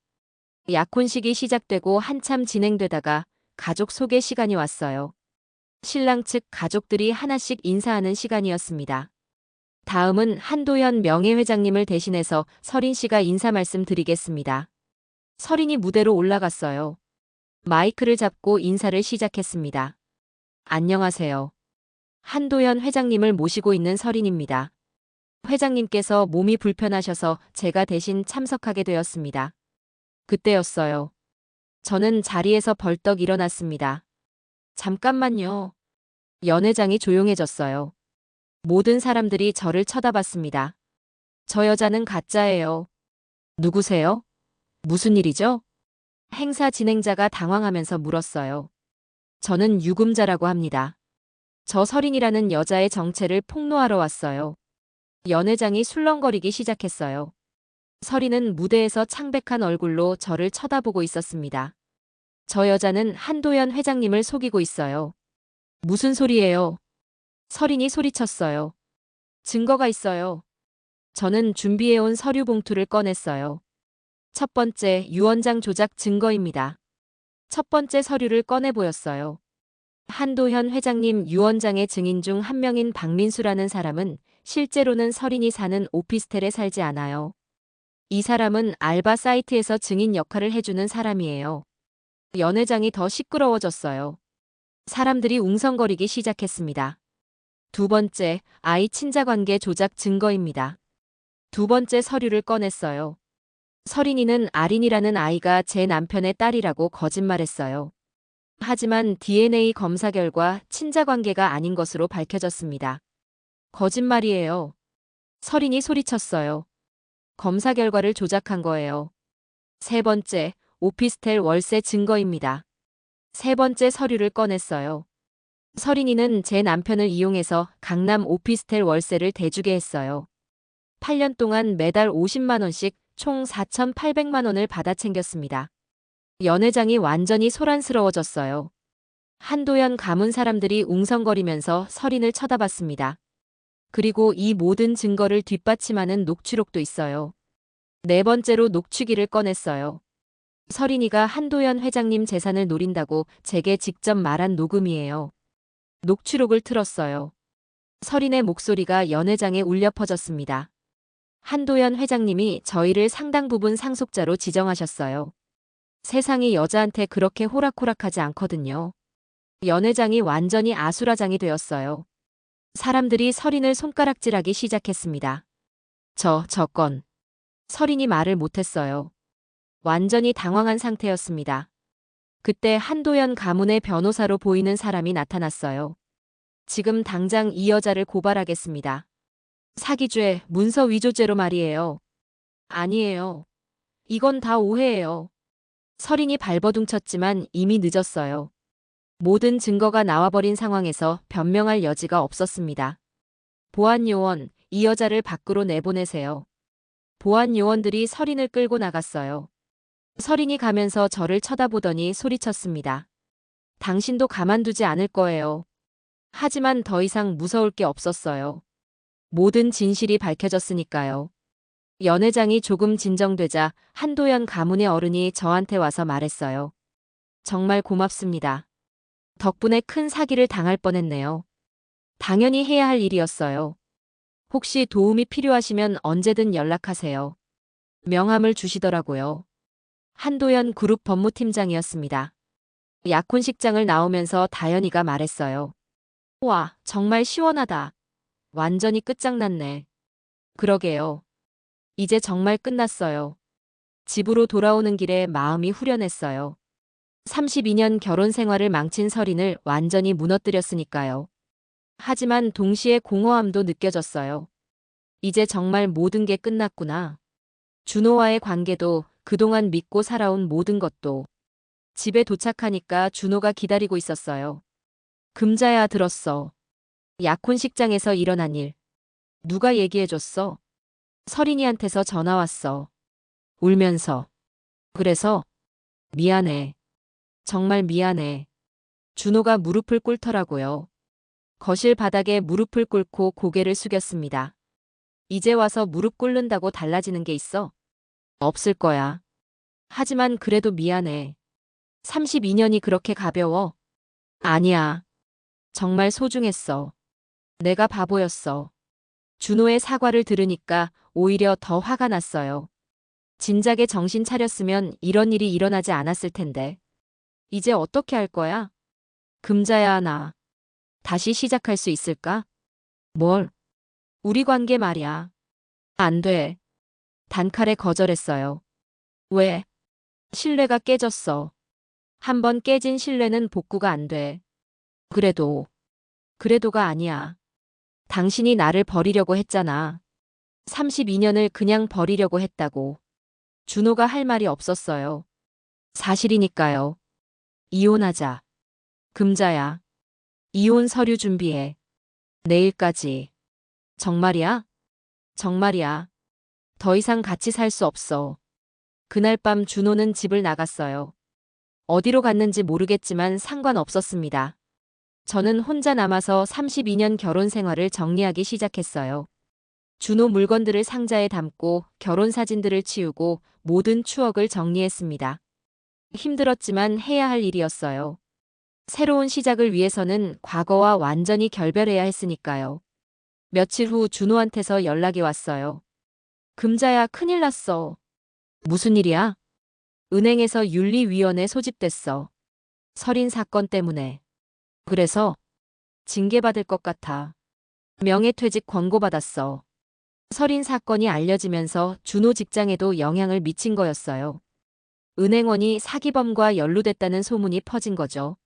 약혼식이 시작되고 한참 진행되다가 가족 소개 시간이 왔어요. 신랑 측 가족들이 하나씩 인사하는 시간이었습니다. 다음은 한도연 명예회장님을 대신해서 서린 씨가 인사 말씀드리겠습니다. 서린이 무대로 올라갔어요. 마이크를 잡고 인사를 시작했습니다. 안녕하세요. 한도연 회장님을 모시고 있는 서린입니다. 회장님께서 몸이 불편하셔서 제가 대신 참석하게 되었습니다. 그때였어요. 저는 자리에서 벌떡 일어났습니다. 잠깐만요. 연 회장이 조용해졌어요. 모든 사람들이 저를 쳐다봤습니다. 저 여자는 가짜예요. 누구세요? 무슨 일이죠? 행사 진행자가 당황하면서 물었어요. 저는 유금자라고 합니다. 저 서린이라는 여자의 정체를 폭로하러 왔어요. 연 회장이 술렁거리기 시작했어요. 서린은 무대에서 창백한 얼굴로 저를 쳐다보고 있었습니다. 저 여자는 한도연 회장님을 속이고 있어요. 무슨 소리예요? 서린이 소리쳤어요. 증거가 있어요. 저는 준비해온 서류 봉투를 꺼냈어요. 첫 번째, 유언장 조작 증거입니다. 첫 번째 서류를 꺼내 보였어요. 한도현 회장님 유언장의 증인 중 한 명인 박민수라는 사람은 실제로는 서린이 사는 오피스텔에 살지 않아요. 이 사람은 알바 사이트에서 증인 역할을 해주는 사람이에요. 연 회장이 더 시끄러워졌어요. 사람들이 웅성거리기 시작했습니다. 두 번째, 아이 친자관계 조작 증거입니다. 두 번째 서류를 꺼냈어요. 서린이는 아린이라는 아이가 제 남편의 딸이라고 거짓말했어요. 하지만 DNA 검사 결과 친자관계가 아닌 것으로 밝혀졌습니다. 거짓말이에요. 서린이 소리쳤어요. 검사 결과를 조작한 거예요. 세 번째, 오피스텔 월세 증거입니다. 세 번째 서류를 꺼냈어요. 서린이는 제 남편을 이용해서 강남 오피스텔 월세를 대주게 했어요. 8년 동안 매달 50만 원씩 총 4,800만 원을 받아 챙겼습니다. 연 회장이 완전히 소란스러워졌어요. 한도연 가문 사람들이 웅성거리면서 서린을 쳐다봤습니다. 그리고 이 모든 증거를 뒷받침하는 녹취록도 있어요. 네 번째로 녹취기를 꺼냈어요. 서린이가 한도연 회장님 재산을 노린다고 제게 직접 말한 녹음이에요. 녹취록을 틀었어요. 서린의 목소리가 연 회장에 울려 퍼졌습니다. 한도연 회장님이 저희를 상당 부분 상속자로 지정하셨어요. 세상이 여자한테 그렇게 호락호락하지 않거든요. 연 회장이 완전히 아수라장이 되었어요. 사람들이 서린을 손가락질하기 시작했습니다. 저 건. 서린이 말을 못했어요. 완전히 당황한 상태였습니다. 그때 한도연 가문의 변호사로 보이는 사람이 나타났어요. 지금 당장 이 여자를 고발하겠습니다. 사기죄, 문서 위조죄로 말이에요. 아니에요. 이건 다 오해예요. 서린이 발버둥쳤지만 이미 늦었어요. 모든 증거가 나와버린 상황에서 변명할 여지가 없었습니다. 보안 요원, 이 여자를 밖으로 내보내세요. 보안 요원들이 서린을 끌고 나갔어요. 서린이 가면서 저를 쳐다보더니 소리쳤습니다. 당신도 가만두지 않을 거예요. 하지만 더 이상 무서울 게 없었어요. 모든 진실이 밝혀졌으니까요. 연회장이 조금 진정되자 한도연 가문의 어른이 저한테 와서 말했어요. 정말 고맙습니다. 덕분에 큰 사기를 당할 뻔했네요. 당연히 해야 할 일이었어요. 혹시 도움이 필요하시면 언제든 연락하세요. 명함을 주시더라고요. 한도연 그룹 법무팀장이었습니다. 약혼식장을 나오면서 다연이가 말했어요. 와, 정말 시원하다. 완전히 끝장났네. 그러게요. 이제 정말 끝났어요. 집으로 돌아오는 길에 마음이 후련했어요. 32년 결혼 생활을 망친 서린을 완전히 무너뜨렸으니까요. 하지만 동시에 공허함도 느껴졌어요. 이제 정말 모든 게 끝났구나. 준호와의 관계도 그동안 믿고 살아온 모든 것도. 집에 도착하니까 준호가 기다리고 있었어요. 금자야, 들었어. 약혼식장에서 일어난 일. 누가 얘기해줬어? 서린이한테서 전화 왔어. 울면서. 그래서 미안해. 정말 미안해. 준호가 무릎을 꿇더라고요. 거실 바닥에 무릎을 꿇고 고개를 숙였습니다. 이제 와서 무릎 꿇는다고 달라지는 게 있어? 없을 거야. 하지만 그래도 미안해. 32년이 그렇게 가벼워? 아니야. 정말 소중했어. 내가 바보였어. 준호의 사과를 들으니까 오히려 더 화가 났어요. 진작에 정신 차렸으면 이런 일이 일어나지 않았을 텐데. 이제 어떻게 할 거야? 금자야, 나. 다시 시작할 수 있을까? 뭘? 우리 관계 말이야. 안 돼. 단칼에 거절했어요. 왜? 신뢰가 깨졌어. 한번 깨진 신뢰는 복구가 안 돼. 그래도가 아니야. 당신이 나를 버리려고 했잖아. 32년을 그냥 버리려고 했다고. 준호가 할 말이 없었어요. 사실이니까요. 이혼하자. 금자야. 이혼 서류 준비해. 내일까지. 정말이야? 정말이야. 더 이상 같이 살 수 없어. 그날 밤 준호는 집을 나갔어요. 어디로 갔는지 모르겠지만 상관없었습니다. 저는 혼자 남아서 32년 결혼 생활을 정리하기 시작했어요. 준호 물건들을 상자에 담고 결혼 사진들을 치우고 모든 추억을 정리했습니다. 힘들었지만 해야 할 일이었어요. 새로운 시작을 위해서는 과거와 완전히 결별해야 했으니까요. 며칠 후 준호한테서 연락이 왔어요. 금자야, 큰일 났어. 무슨 일이야? 은행에서 윤리위원회 소집됐어. 서린 사건 때문에. 그래서 징계받을 것 같아. 명예퇴직 권고받았어. 서린 사건이 알려지면서 준호 직장에도 영향을 미친 거였어요. 은행원이 사기범과 연루됐다는 소문이 퍼진 거죠.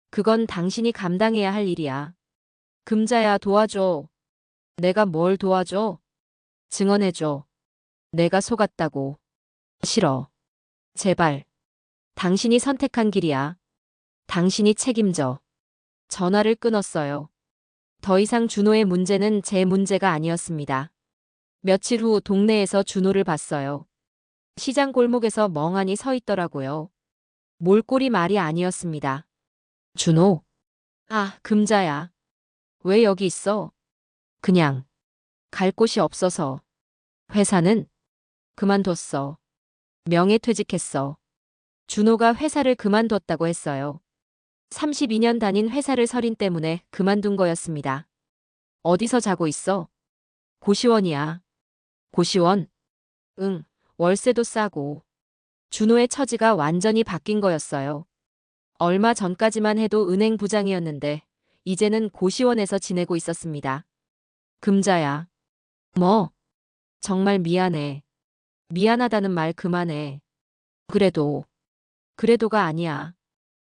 그건 당신이 감당해야 할 일이야. 금자야, 도와줘. 내가 뭘 도와줘? 증언해줘. 내가 속았다고. 싫어. 제발. 당신이 선택한 길이야. 당신이 책임져. 전화를 끊었어요. 더 이상 준호의 문제는 제 문제가 아니었습니다. 며칠 후 동네에서 준호를 봤어요. 시장 골목에서 멍하니 서 있더라고요. 몰골이 말이 아니었습니다. 준호? 아, 금자야. 왜 여기 있어? 그냥. 갈 곳이 없어서. 회사는? 그만뒀어. 명예퇴직했어. 준호가 회사를 그만뒀다고 했어요. 32년 다닌 회사를 서린 때문에 그만둔 거였습니다. 어디서 자고 있어? 고시원이야. 고시원? 응, 월세도 싸고. 준호의 처지가 완전히 바뀐 거였어요. 얼마 전까지만 해도 은행 부장이었는데 이제는 고시원에서 지내고 있었습니다. 금자야. 뭐? 정말 미안해. 미안하다는 말 그만해. 그래도가 아니야.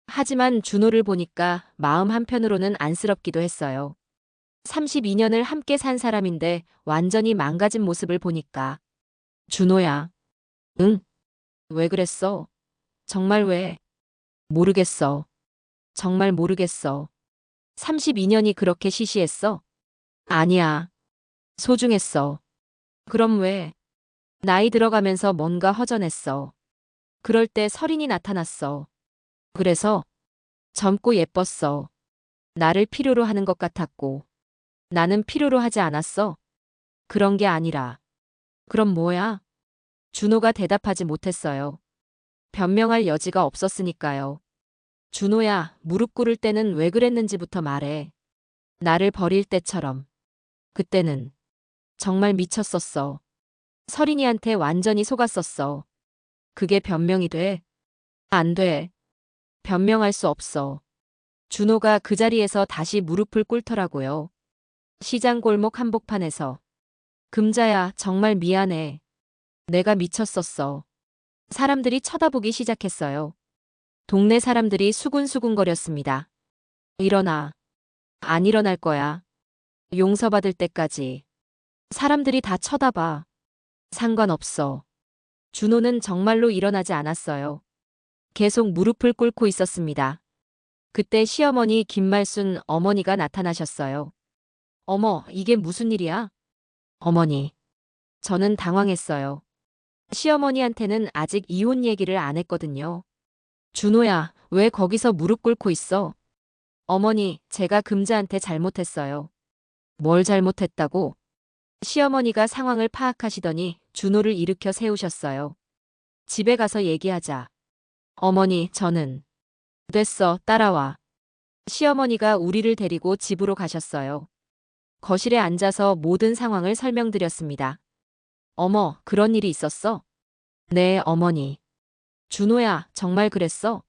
하지만 준호를 보니까 마음 한편으로는 안쓰럽기도 했어요. 32년을 함께 산 사람인데 완전히 망가진 모습을 보니까. 준호야. 응? 왜 그랬어? 정말 왜? 모르겠어. 정말 모르겠어. 32년이 그렇게 시시했어? 아니야. 소중했어. 그럼 왜? 나이 들어가면서 뭔가 허전했어. 그럴 때 설인이 나타났어. 그래서 젊고 예뻤어. 나를 필요로 하는 것 같았고. 나는 필요로 하지 않았어. 그런 게 아니라. 그럼 뭐야? 준호가 대답하지 못했어요. 변명할 여지가 없었으니까요. 준호야, 무릎 꿇을 때는 왜 그랬는지부터 말해. 나를 버릴 때처럼. 그때는 정말 미쳤었어. 서린이한테 완전히 속았었어. 그게 변명이 돼? 안 돼. 변명할 수 없어. 준호가 그 자리에서 다시 무릎을 꿇더라고요. 시장 골목 한복판에서. 금자야, 정말 미안해. 내가 미쳤었어. 사람들이 쳐다보기 시작했어요. 동네 사람들이 수군수군거렸습니다. 일어나. 안 일어날 거야. 용서받을 때까지. 사람들이 다 쳐다봐. 상관없어. 준호는 정말로 일어나지 않았어요. 계속 무릎을 꿇고 있었습니다. 그때 시어머니 김말순 어머니가 나타나셨어요. 어머, 이게 무슨 일이야? 어머니. 저는 당황했어요. 시어머니한테는 아직 이혼 얘기를 안 했거든요. 준호야, 왜 거기서 무릎 꿇고 있어? 어머니, 제가 금자한테 잘못했어요. 뭘 잘못했다고? 시어머니가 상황을 파악하시더니 준호를 일으켜 세우셨어요. 집에 가서 얘기하자. 어머니, 저는. 됐어, 따라와. 시어머니가 우리를 데리고 집으로 가셨어요. 거실에 앉아서 모든 상황을 설명드렸습니다. 어머, 그런 일이 있었어? 네, 어머니. 준호야, 정말 그랬어?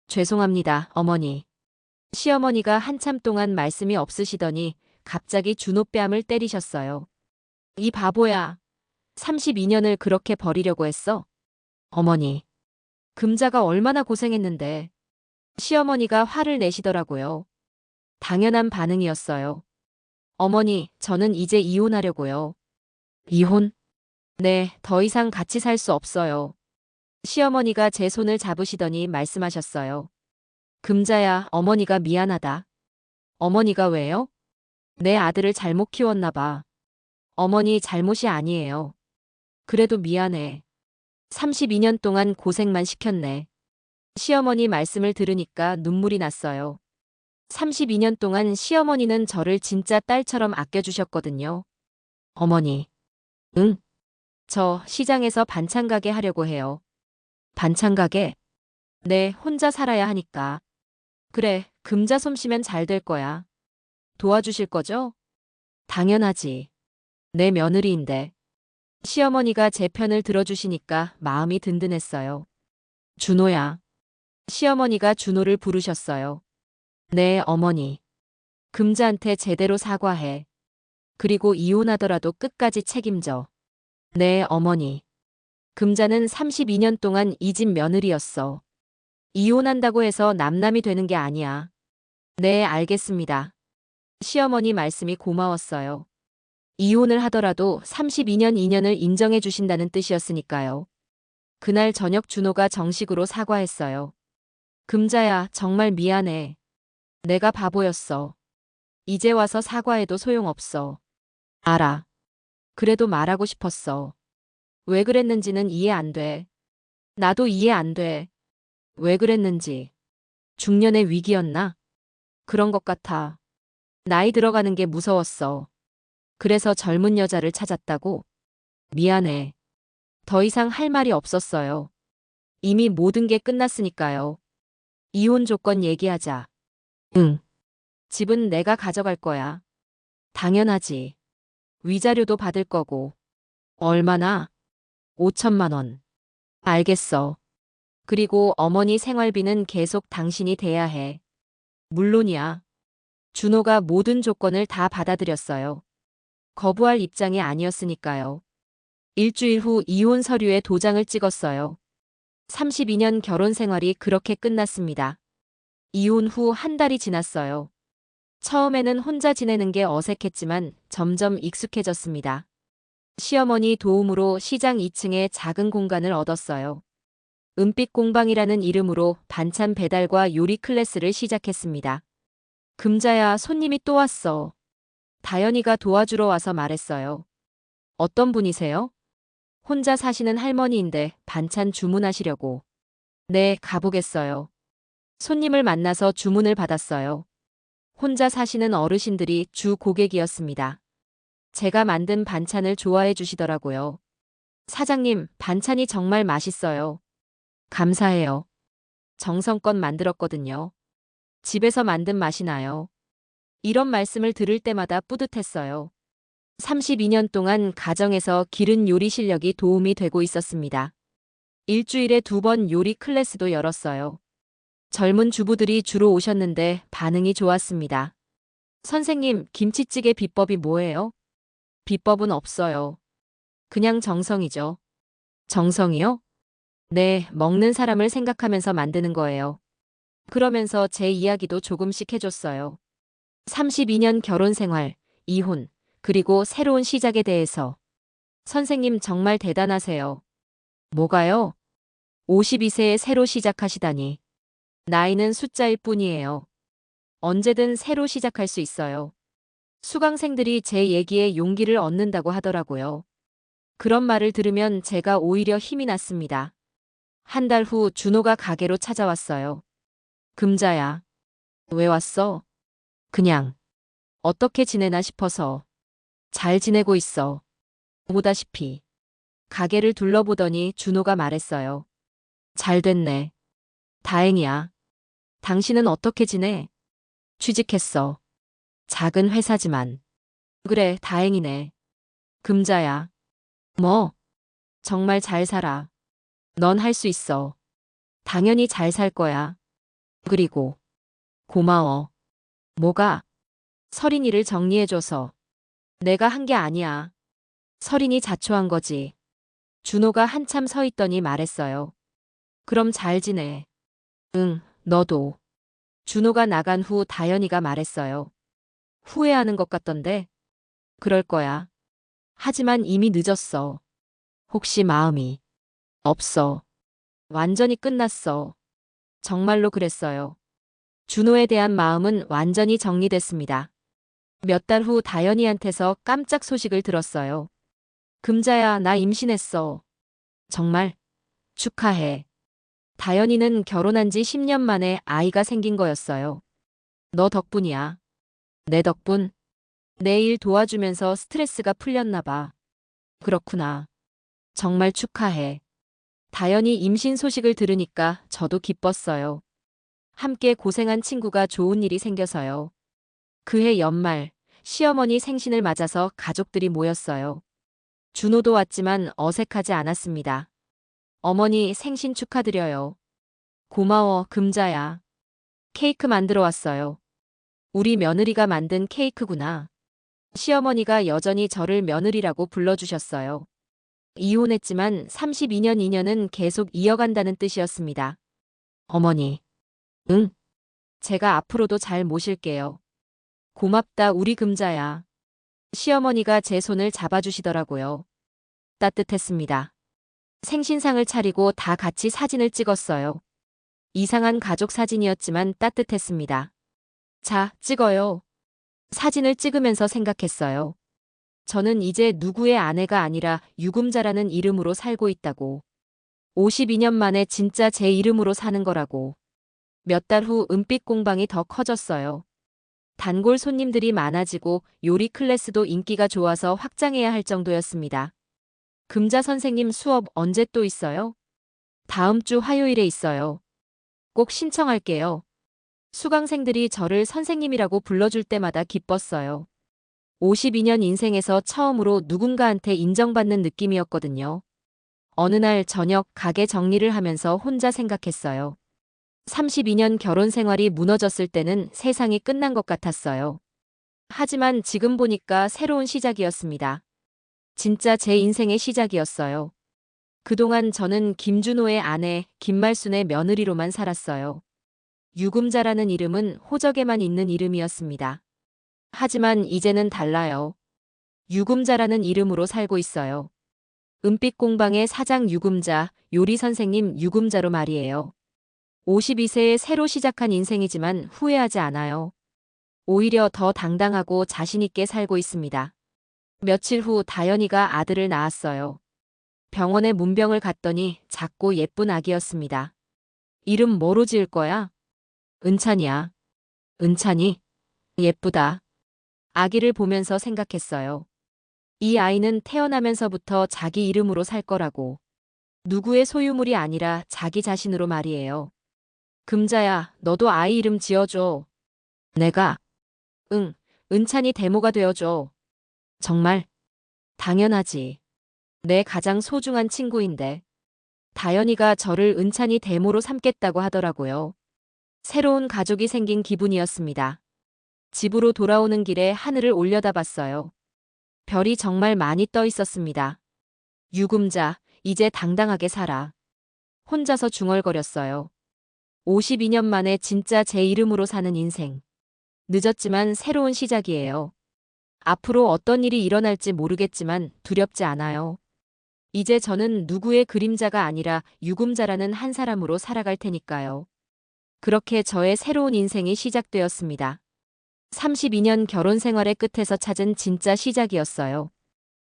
죄송합니다, 어머니. 시어머니가 한참 동안 말씀이 없으시더니 갑자기 준호 뺨을 때리셨어요. 이 바보야. 32년을 그렇게 버리려고 했어? 어머니. 금자가 얼마나 고생했는데. 시어머니가 화를 내시더라고요. 당연한 반응이었어요. 어머니, 저는 이제 이혼하려고요. 이혼? 네, 더 이상 같이 살 수 없어요. 시어머니가 제 손을 잡으시더니 말씀하셨어요. 금자야, 어머니가 미안하다. 어머니가 왜요? 내 아들을 잘못 키웠나 봐. 어머니 잘못이 아니에요. 그래도 미안해. 32년 동안 고생만 시켰네. 시어머니 말씀을 들으니까 눈물이 났어요. 32년 동안 시어머니는 저를 진짜 딸처럼 아껴주셨거든요. 어머니. 응? 저 시장에서 반찬 가게 하려고 해요. 반찬 가게? 네, 혼자 살아야 하니까. 그래, 금자 솜씨면 잘 될 거야. 도와주실 거죠? 당연하지. 내 며느리인데. 시어머니가 제 편을 들어주시니까 마음이 든든했어요. 준호야. 시어머니가 준호를 부르셨어요. 네, 어머니. 금자한테 제대로 사과해. 그리고 이혼하더라도 끝까지 책임져. 네, 어머니. 금자는 32년 동안 이 집 며느리였어. 이혼한다고 해서 남남이 되는 게 아니야. 네, 알겠습니다. 시어머니 말씀이 고마웠어요. 이혼을 하더라도 32년 인연을 인정해 주신다는 뜻이었으니까요. 그날 저녁 준호가 정식으로 사과했어요. 금자야, 정말 미안해. 내가 바보였어. 이제 와서 사과해도 소용없어. 알아. 그래도 말하고 싶었어. 왜 그랬는지는 이해 안 돼. 나도 이해 안 돼. 왜 그랬는지. 중년의 위기였나? 그런 것 같아. 나이 들어가는 게 무서웠어. 그래서 젊은 여자를 찾았다고? 미안해. 더 이상 할 말이 없었어요. 이미 모든 게 끝났으니까요. 이혼 조건 얘기하자. 응. 집은 내가 가져갈 거야. 당연하지. 위자료도 받을 거고. 얼마나? 5천만 원. 알겠어. 그리고 어머니 생활비는 계속 당신이 대야 해. 물론이야. 준호가 모든 조건을 다 받아들였어요. 거부할 입장이 아니었으니까요. 일주일 후 이혼 서류에 도장을 찍었어요. 32년 결혼 생활이 그렇게 끝났습니다. 이혼 후 한 달이 지났어요. 처음에는 혼자 지내는 게 어색했지만 점점 익숙해졌습니다. 시어머니 도움으로 시장 2층에 작은 공간을 얻었어요. 은빛 공방이라는 이름으로 반찬 배달과 요리 클래스를 시작했습니다. 금자야, 손님이 또 왔어. 다연이가 도와주러 와서 말했어요. 어떤 분이세요? 혼자 사시는 할머니인데 반찬 주문하시려고. 네, 가보겠어요. 손님을 만나서 주문을 받았어요. 혼자 사시는 어르신들이 주 고객이었습니다. 제가 만든 반찬을 좋아해 주시더라고요. 사장님, 반찬이 정말 맛있어요. 감사해요. 정성껏 만들었거든요. 집에서 만든 맛이 나요. 이런 말씀을 들을 때마다 뿌듯했어요. 32년 동안 가정에서 기른 요리 실력이 도움이 되고 있었습니다. 일주일에 2번 요리 클래스도 열었어요. 젊은 주부들이 주로 오셨는데 반응이 좋았습니다. 선생님, 김치찌개 비법이 뭐예요? 비법은 없어요. 그냥 정성이죠. 정성이요? 네, 먹는 사람을 생각하면서 만드는 거예요. 그러면서 제 이야기도 조금씩 해줬어요. 32년 결혼 생활, 이혼, 그리고 새로운 시작에 대해서. 선생님 정말 대단하세요. 뭐가요? 52세에 새로 시작하시다니. 나이는 숫자일 뿐이에요. 언제든 새로 시작할 수 있어요. 수강생들이 제 얘기에 용기를 얻는다고 하더라고요. 그런 말을 들으면 제가 오히려 힘이 났습니다. 한 달 후 준호가 가게로 찾아왔어요. 금자야. 왜 왔어? 그냥. 어떻게 지내나 싶어서. 잘 지내고 있어. 보다시피. 가게를 둘러보더니 준호가 말했어요. 잘 됐네. 다행이야. 당신은 어떻게 지내? 취직했어. 작은 회사지만. 그래, 다행이네. 금자야. 뭐? 정말 잘 살아. 넌 할 수 있어. 당연히 잘 살 거야. 그리고. 고마워. 뭐가? 서린이를 정리해줘서. 내가 한 게 아니야. 서린이 자초한 거지. 준호가 한참 서 있더니 말했어요. 그럼 잘 지내. 응, 너도. 준호가 나간 후 다연이가 말했어요. 후회하는 것 같던데? 그럴 거야. 하지만 이미 늦었어. 혹시 마음이 없어. 완전히 끝났어. 정말로 그랬어요. 준호에 대한 마음은 완전히 정리됐습니다. 몇 달 후 다연이한테서 깜짝 소식을 들었어요. 금자야, 나 임신했어. 정말? 축하해. 다연이는 결혼한 지 10년 만에 아이가 생긴 거였어요. 너 덕분이야. 내 덕분? 내 일 도와주면서 스트레스가 풀렸나 봐. 그렇구나. 정말 축하해. 다연이 임신 소식을 들으니까 저도 기뻤어요. 함께 고생한 친구가 좋은 일이 생겨서요. 그해 연말, 시어머니 생신을 맞아서 가족들이 모였어요. 준호도 왔지만 어색하지 않았습니다. 어머니 생신 축하드려요. 고마워, 금자야. 케이크 만들어 왔어요. 우리 며느리가 만든 케이크구나. 시어머니가 여전히 저를 며느리라고 불러주셨어요. 이혼했지만 32년 인연은 계속 이어간다는 뜻이었습니다. 어머니. 응. 제가 앞으로도 잘 모실게요. 고맙다, 우리 금자야. 시어머니가 제 손을 잡아주시더라고요. 따뜻했습니다. 생신상을 차리고 다 같이 사진을 찍었어요. 이상한 가족 사진이었지만 따뜻했습니다. 자, 찍어요. 사진을 찍으면서 생각했어요. 저는 이제 누구의 아내가 아니라 유금자라는 이름으로 살고 있다고. 52년 만에 진짜 제 이름으로 사는 거라고. 몇 달 후 은빛 공방이 더 커졌어요. 단골 손님들이 많아지고 요리 클래스도 인기가 좋아서 확장해야 할 정도였습니다. 금자 선생님 수업 언제 또 있어요? 다음 주 화요일에 있어요. 꼭 신청할게요. 수강생들이 저를 선생님이라고 불러줄 때마다 기뻤어요. 52년 인생에서 처음으로 누군가한테 인정받는 느낌이었거든요. 어느 날 저녁 가게 정리를 하면서 혼자 생각했어요. 32년 결혼 생활이 무너졌을 때는 세상이 끝난 것 같았어요. 하지만 지금 보니까 새로운 시작이었습니다. 진짜 제 인생의 시작이었어요. 그동안 저는 김준호의 아내, 김말순의 며느리로만 살았어요. 유금자라는 이름은 호적에만 있는 이름이었습니다. 하지만 이제는 달라요. 유금자라는 이름으로 살고 있어요. 은빛 공방의 사장 유금자, 요리 선생님 유금자로 말이에요. 52세에 새로 시작한 인생이지만 후회하지 않아요. 오히려 더 당당하고 자신있게 살고 있습니다. 며칠 후 다현이가 아들을 낳았어요. 병원에 문병을 갔더니 작고 예쁜 아기였습니다. 이름 뭐로 지을 거야? 은찬이야. 은찬이? 예쁘다. 아기를 보면서 생각했어요. 이 아이는 태어나면서부터 자기 이름으로 살 거라고. 누구의 소유물이 아니라 자기 자신으로 말이에요. 금자야, 너도 아이 이름 지어줘. 내가? 응, 은찬이 대모가 되어줘. 정말? 당연하지. 내 가장 소중한 친구인데. 다현이가 저를 은찬이 대모로 삼겠다고 하더라고요. 새로운 가족이 생긴 기분이었습니다. 집으로 돌아오는 길에 하늘을 올려다봤어요. 별이 정말 많이 떠 있었습니다. 유금자, 이제 당당하게 살아. 혼자서 중얼거렸어요. 52년 만에 진짜 제 이름으로 사는 인생. 늦었지만 새로운 시작이에요. 앞으로 어떤 일이 일어날지 모르겠지만 두렵지 않아요. 이제 저는 누구의 그림자가 아니라 유금자라는 한 사람으로 살아갈 테니까요. 그렇게 저의 새로운 인생이 시작되었습니다. 32년 결혼 생활의 끝에서 찾은 진짜 시작이었어요.